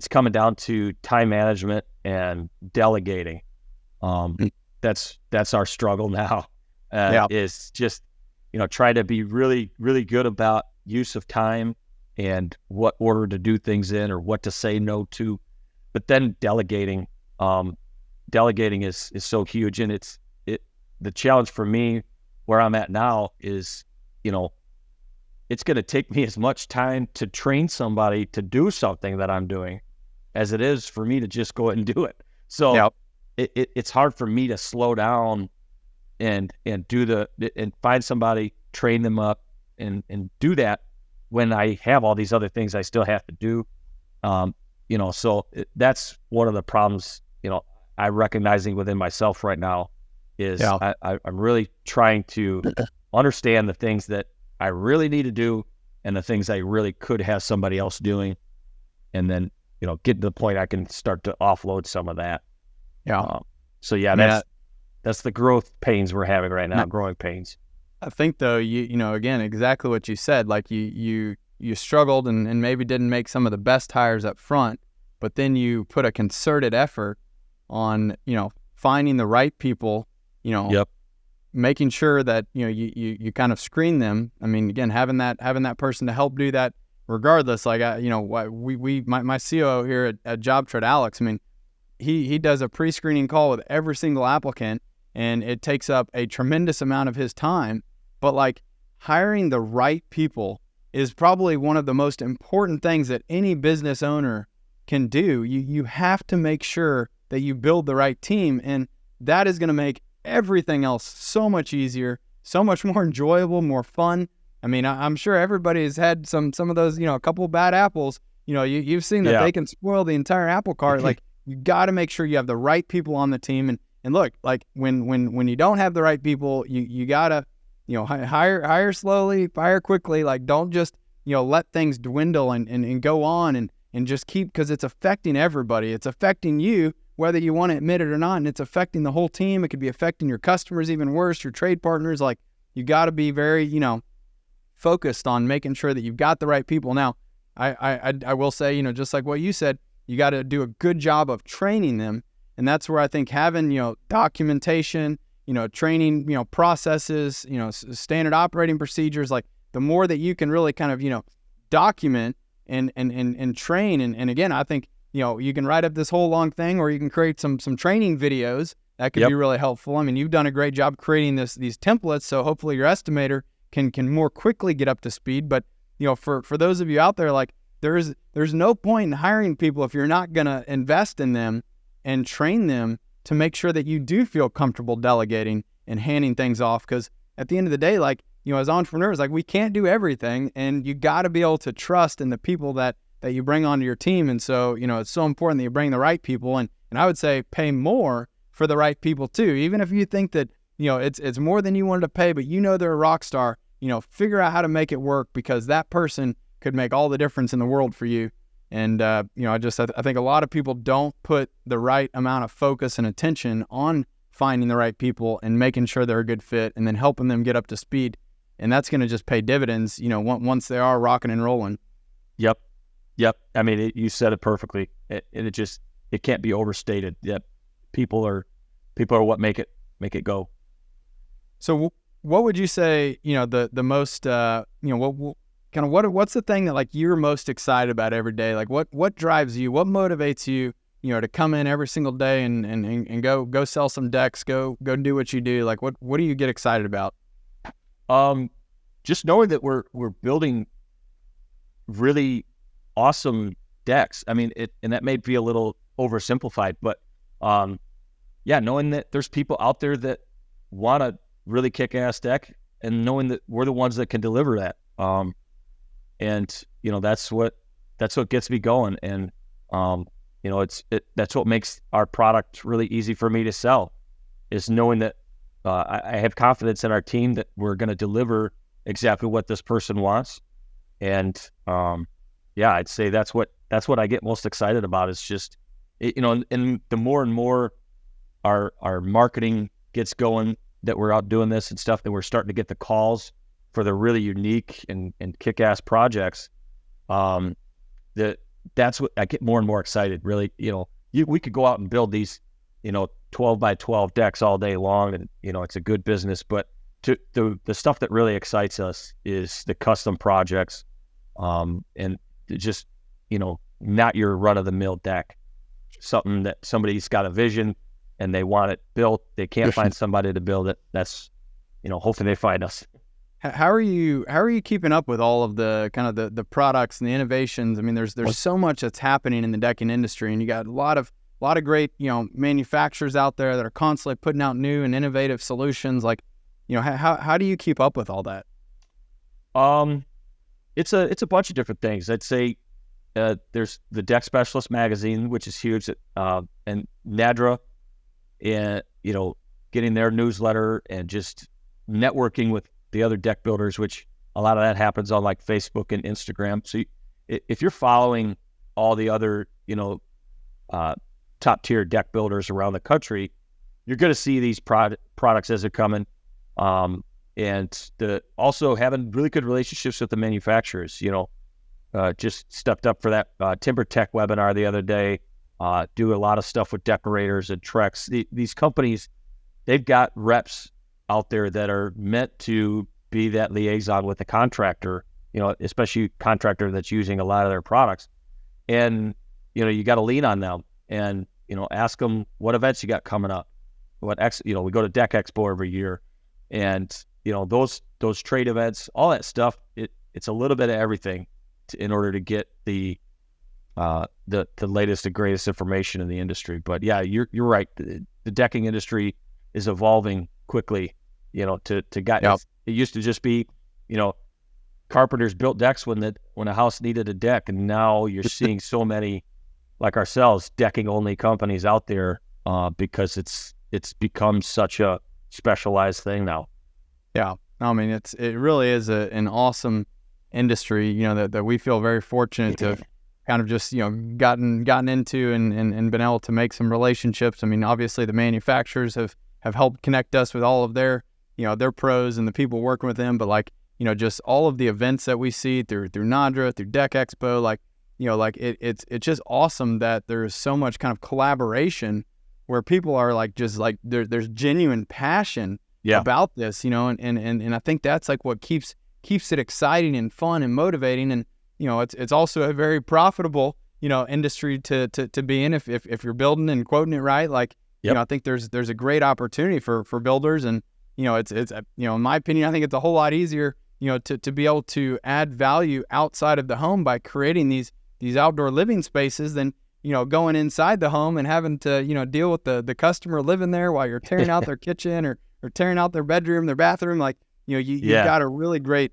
coming down to time management and delegating. That's our struggle now. Is just try to be really, really good about use of time and what order to do things in or what to say no to. But then delegating is so huge. And the challenge for me where I'm at now is, it's going to take me as much time to train somebody to do something that I'm doing as it is for me to just go ahead and do it. So it's hard for me to slow down and find somebody, train them up and do that when I have all these other things I still have to do. So that's one of the problems, I'm recognizing within myself right now is I'm really trying to understand the things that I really need to do and the things I really could have somebody else doing. And then, get to the point I can start to offload some of that. That's the growth pains we're having right now, growing pains. I think though, again, exactly what you said, like you struggled and maybe didn't make some of the best hires up front, but then you put a concerted effort on, finding the right people, making sure that, you kind of screen them. I mean, again, having that person to help do that regardless, like, my COO here at JobTread, Alex, I mean, he does a pre-screening call with every single applicant, and it takes up a tremendous amount of his time. But like, hiring the right people is probably one of the most important things that any business owner can do. You have to make sure that you build the right team, and that is going to make everything else so much easier, so much more enjoyable, more fun. I mean, I'm sure everybody has had some of those, a couple of bad apples. You've seen that they can spoil the entire apple cart. Like, you got to make sure you have the right people on the team. And look, like when you don't have the right people, you gotta, hire slowly, fire quickly. Like, don't just, let things dwindle and go on and just keep, because it's affecting everybody. It's affecting you, whether you want to admit it or not, and it's affecting the whole team. It could be affecting your customers, even worse, your trade partners. Like, you got to be very, focused on making sure that you've got the right people. Now, I will say, just like what you said, you got to do a good job of training them. And that's where I think having, documentation, training, processes, standard operating procedures, like the more that you can really kind of, document and train. And again, I think, you can write up this whole long thing, or you can create some training videos that could be really helpful. I mean, you've done a great job creating these templates, so hopefully your estimator can more quickly get up to speed. But, for those of you out there, like there's no point in hiring people if you're not going to invest in them and train them to make sure that you do feel comfortable delegating and handing things off. Because at the end of the day, like, as entrepreneurs, like, we can't do everything, and you got to be able to trust in the people that you bring onto your team. And so, it's so important that you bring the right people, and I would say pay more for the right people too. Even if you think that, it's more than you wanted to pay, but they're a rock star, figure out how to make it work, because that person could make all the difference in the world for you. And, I think a lot of people don't put the right amount of focus and attention on finding the right people and making sure they're a good fit, and then helping them get up to speed. And that's going to just pay dividends, once they are rocking and rolling. Yep. I mean, you said it perfectly. It can't be overstated. Yep. People are what make it go. So what would you say, the most, what's the thing that, like, you're most excited about every day? Like, what drives you? What motivates you, to come in every single day and go sell some decks, go do what you do? Like, what do you get excited about? Just knowing that we're building really awesome decks. I mean, and that may be a little oversimplified, but knowing that there's people out there that want a really kick-ass deck, and knowing that we're the ones that can deliver that. And that's what gets me going. And that's what makes our product really easy for me to sell, is knowing that I have confidence in our team that we're going to deliver exactly what this person wants. And I'd say that's what I get most excited about. Is just, and the more and more our marketing gets going, that we're out doing this and stuff, that we're starting to get the calls for the really unique and kick-ass projects. That's what I get more and more excited. Really, we could go out and build these, 12 by 12 decks all day long, and it's a good business. But the stuff that really excites us is the custom projects, and just not your run of the mill deck. Something that somebody's got a vision and they want it built. They can't find somebody to build it. That's hopefully they find us. How are you keeping up with all of the kind of the products and the innovations? I mean, there's so much that's happening in the decking industry, and you got a lot of great, manufacturers out there that are constantly putting out new and innovative solutions. Like, how do you keep up with all that? It's a bunch of different things. I'd say there's the Deck Specialist magazine, which is huge, and NADRA, and getting their newsletter and just networking with the other deck builders, which a lot of that happens on like Facebook and Instagram. So if you're following all the other, top tier deck builders around the country, you're going to see these products as they're coming. And also having really good relationships with the manufacturers, just stepped up for that Timber Tech webinar the other day, do a lot of stuff with decorators and Trex. These companies, they've got reps out there that are meant to be that liaison with the contractor, especially contractor that's using a lot of their products. And, you got to lean on them and, ask them what events you got coming up. We go to Deck Expo every year, and, those trade events, all that stuff, it's a little bit of everything in order to get the latest and greatest information in the industry. But yeah, you're right. The decking industry is evolving quickly. To guys, yep. It used to just be, carpenters built decks when a house needed a deck, and now you're seeing so many, like ourselves, decking only companies out there, because it's become such a specialized thing now. Yeah, I mean, it really is an awesome industry, that we feel very fortunate to have kind of just, gotten into and been able to make some relationships. I mean, obviously the manufacturers have helped connect us with all of their pros and the people working with them, but just all of the events that we see through NADRA, through Deck Expo, it's just awesome that there's so much kind of collaboration where people are there's genuine passion about this, and I think that's like what keeps keeps it exciting and fun and motivating. And, it's also a very profitable, industry to be in if you're building and quoting it right. Like, Yep. I think there's a great opportunity for builders. And, it's in my opinion, I think it's a whole lot easier, to be able to add value outside of the home by creating these outdoor living spaces than, going inside the home and having to, deal with the customer living there while you're tearing out their kitchen or tearing out their bedroom, their bathroom. Like, you've got a really great,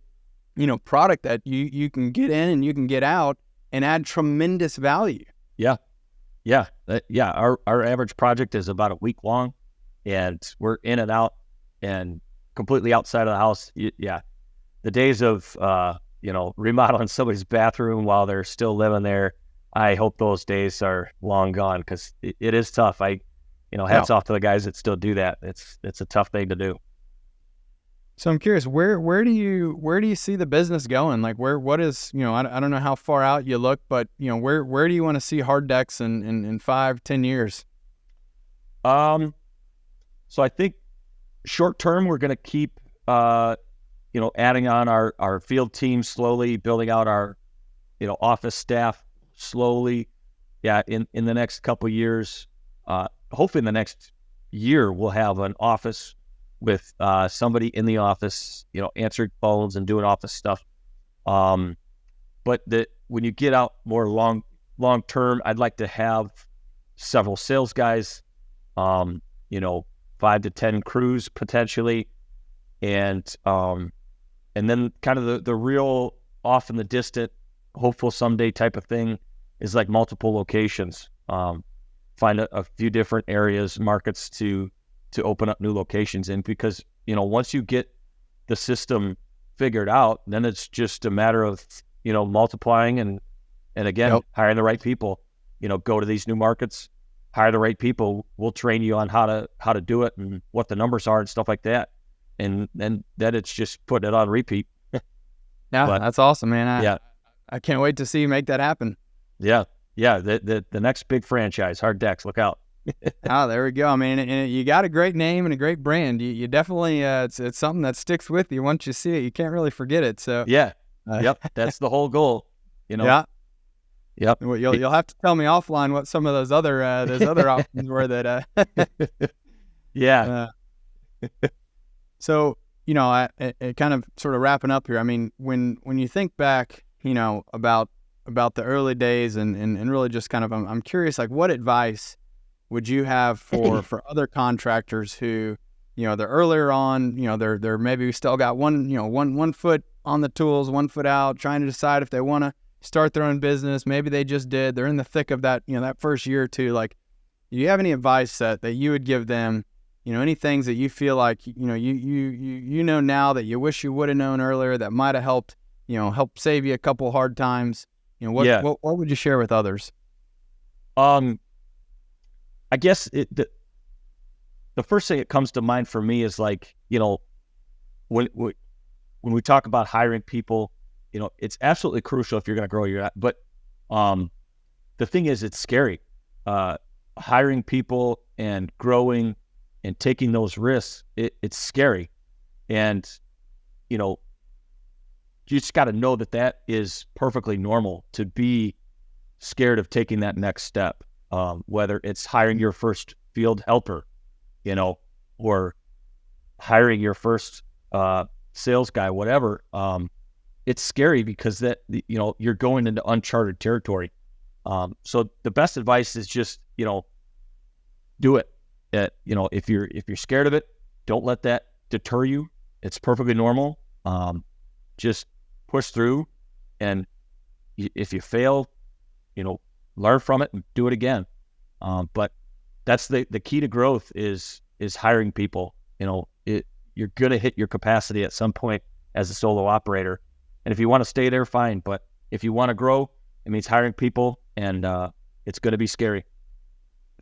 product that you can get in and you can get out and add tremendous value. Yeah. Our average project is about a week long, and we're in and out and completely outside of the house. Yeah. The days of, remodeling somebody's bathroom while they're still living there, I hope those days are long gone, because it is tough. Hats off to the guys that still do that. It's a tough thing to do. So I'm curious, where do you see the business going? Like, what is, I don't know how far out you look, but, where do you want to see Hard Decks in 5-10 years? So I think short term, we're going to keep, adding on our field team slowly, building out our, office staff slowly. Yeah. In the next couple of years, hopefully in the next year, we'll have an office with somebody in the office, answering phones and doing office stuff. But when you get out more long term, I'd like to have several sales guys, 5 to 10 crews potentially, and then kind of the real off in the distant, hopeful someday type of thing is like multiple locations. Find a few different areas, markets to open up new locations in, because, once you get the system figured out, then it's just a matter of, multiplying and again, hiring the right people, go to these new markets, hire the right people. We'll train you on how to do it and what the numbers are and stuff like that. And then it's just putting it on repeat. Yeah, that's awesome, man. I can't wait to see you make that happen. Yeah. The next big franchise, Hard Decks, look out. There we go. I mean, and you got a great name and a great brand. You definitely, it's something that sticks with you. Once you see it, you can't really forget it. So yep, that's the whole goal. Yeah. Yep. Well, you'll have to tell me offline what some of those other options were that. Yeah. So it kind of sort of wrapping up here. I mean, when you think back, about the early days and really just kind of, I'm curious, like, what advice would you have for other contractors who, they're earlier on, they're maybe still got one foot on the tools, 1 foot out, trying to decide if they want to start their own business. Maybe they just did. They're in the thick of that, that first year or two. Like, do you have any advice that you would give them? Any things that you feel like, you now that you wish you would have known earlier that might have helped save you a couple hard times? What would you share with others? I guess the first thing that comes to mind for me is, like, when we talk about hiring people, it's absolutely crucial if you're going to grow your, but the thing is, it's scary. Hiring people and growing and taking those risks, it's scary. And, you just got to know that is perfectly normal to be scared of taking that next step. Whether it's hiring your first field helper, or hiring your first sales guy, whatever. It's scary because you're going into uncharted territory. So the best advice is just, do it. If you're scared of it, don't let that deter you. It's perfectly normal. Just push through, and if you fail, learn from it and do it again. But that's the key to growth is hiring people. You're going to hit your capacity at some point as a solo operator. And if you want to stay there, fine. But if you want to grow, it means hiring people, and it's going to be scary.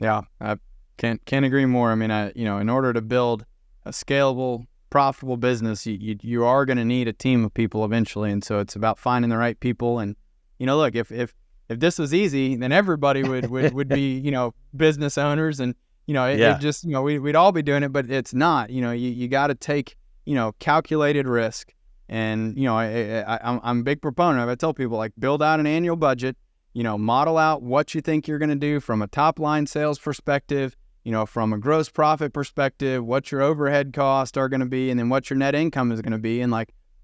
Yeah, I can't agree more. I mean, in order to build a scalable, profitable business, you are going to need a team of people eventually. And so it's about finding the right people. And, look, if this was easy, then everybody would be, business owners, and, it just, we'd all be doing it, but it's not. You got to take, calculated risk. And, I'm a big proponent of it. I tell people, like, build out an annual budget, model out what you think you're going to do from a top line sales perspective, from a gross profit perspective, what your overhead costs are going to be, and then what your net income is going to be. And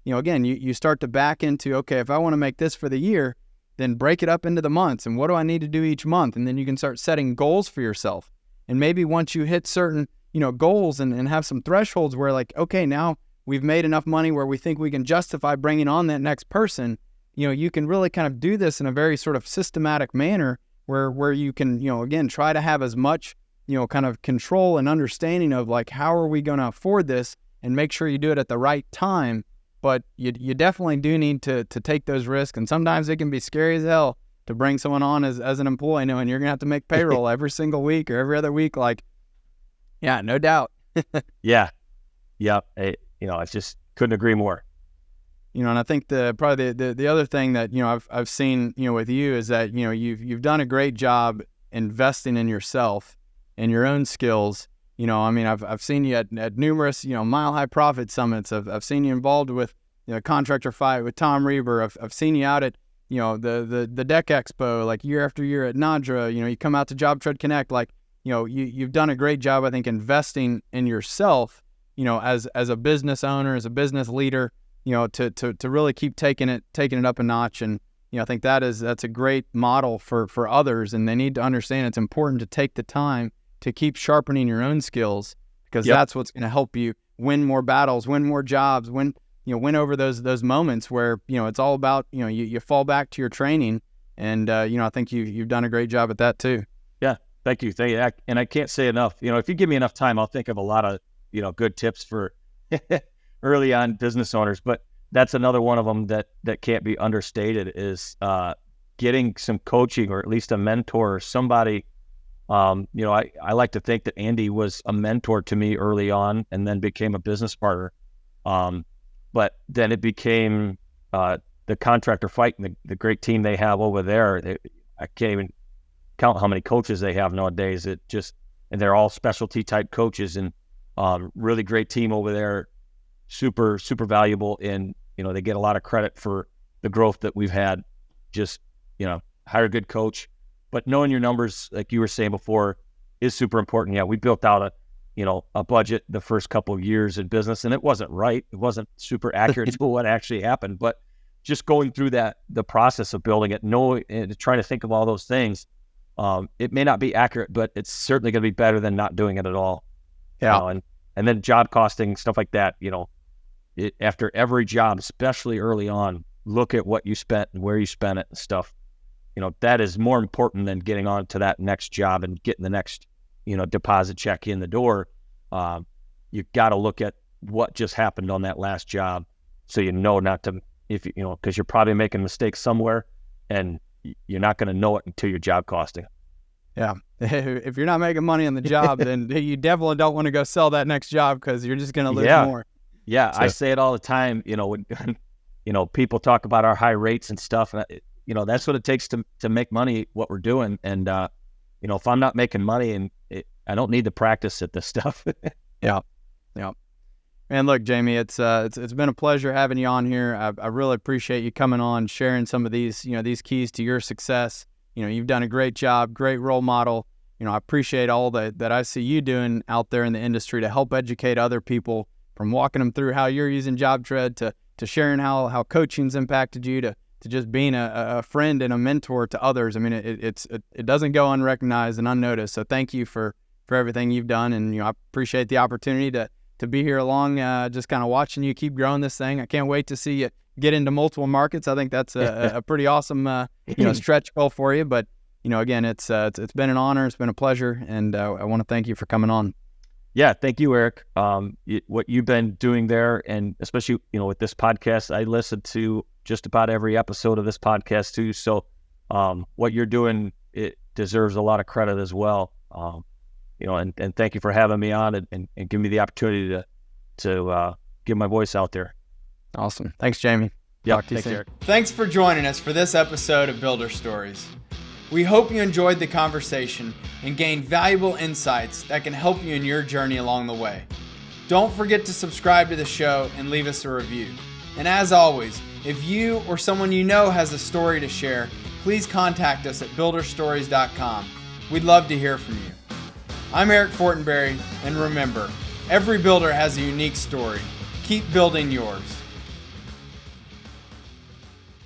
again, you start to back into, okay, if I want to make this for the year, then break it up into the months. And what do I need to do each month? And then you can start setting goals for yourself. And maybe once you hit certain, goals and have some thresholds where okay, now we've made enough money where we think we can justify bringing on that next person, you can really kind of do this in a very sort of systematic manner where you can, again, try to have as much, kind of control and understanding of how are we going to afford this, and make sure you do it at the right time. But you definitely do need to take those risks. And sometimes it can be scary as hell to bring someone on as an employee, and you're going to have to make payroll every single week or every other week. Yeah, no doubt. Yeah. I just couldn't agree more. And I think probably the other thing that, I've seen, with you is that, you've done a great job investing in yourself and your own skills. I've seen you at numerous, Mile High Profit Summits. I've seen you involved with, Contractor Fight with Tom Reber. I've seen you out at, the Deck Expo, year after year at NADRA. You come out to Job Tread Connect. You've done a great job, I think, investing in yourself, as a business owner, as a business leader, to really keep taking it up a notch. And, I think that's a great model for others, and they need to understand it's important to take the time to keep sharpening your own skills, because that's what's going to help you win more battles, win more jobs, win over those moments where, it's all about, you fall back to your training. And, I think you've done a great job at that too. Yeah. Thank you. And I can't say enough, if you give me enough time, I'll think of a lot of, good tips for early on business owners, but that's another one of them that can't be understated is, getting some coaching, or at least a mentor, or somebody. I like to think that Andy was a mentor to me early on, and then became a business partner. But then it became the Contractor Fight, and the great team they have over there. I can't even count how many coaches they have nowadays. And they're all specialty type coaches, and really great team over there. Super, super valuable. And, they get a lot of credit for the growth that we've had. Just, hire a good coach. But knowing your numbers, like you were saying before, is super important. Yeah, we built out a budget the first couple of years in business, and it wasn't right. It wasn't super accurate to what actually happened. But just going through the process of building it, and trying to think of all those things, it may not be accurate, but it's certainly going to be better than not doing it at all. Yeah. And then job costing, stuff like that. After every job, especially early on, look at what you spent and where you spent it and stuff. That is more important than getting on to that next job and getting the next, deposit check in the door. You got to look at what just happened on that last job, so not to, because you're probably making mistakes somewhere, and you're not going to know it until your job costing. Yeah. If you're not making money on the job, then you definitely don't want to go sell that next job, because you're just going to lose more. Yeah. So, I say it all the time, when, people talk about our high rates and stuff, and that's what it takes to make money, what we're doing. And, if I'm not making money, and I don't need to practice at this stuff. Yeah. Man, look, Jayme, it's been a pleasure having you on here. I really appreciate you coming on, sharing some of these, these keys to your success. You've done a great job, great role model. I appreciate all that I see you doing out there in the industry to help educate other people, from walking them through how you're using Job Tread to sharing how coaching's impacted you, to just being a friend and a mentor to others. I mean, it doesn't go unrecognized and unnoticed. So thank you for everything you've done. And, I appreciate the opportunity to be here along, just kind of watching you keep growing this thing. I can't wait to see you get into multiple markets. I think that's a pretty awesome, stretch goal for you. But, again, it's been an honor. It's been a pleasure. And I want to thank you for coming on. Yeah. Thank you, Eric. What you've been doing there, and especially, with this podcast, I listened to just about every episode of this podcast too. So, what you're doing, it deserves a lot of credit as well. And thank you for having me on and giving me the opportunity to get my voice out there. Awesome. Thanks, Jayme. Yeah, Talk to you soon. Eric. Thanks for joining us for this episode of Builder Stories. We hope you enjoyed the conversation and gained valuable insights that can help you in your journey along the way. Don't forget to subscribe to the show and leave us a review. And as always, if you or someone you know has a story to share, please contact us at builderstories.com. We'd love to hear from you. I'm Eric Fortenberry, and remember, every builder has a unique story. Keep building yours.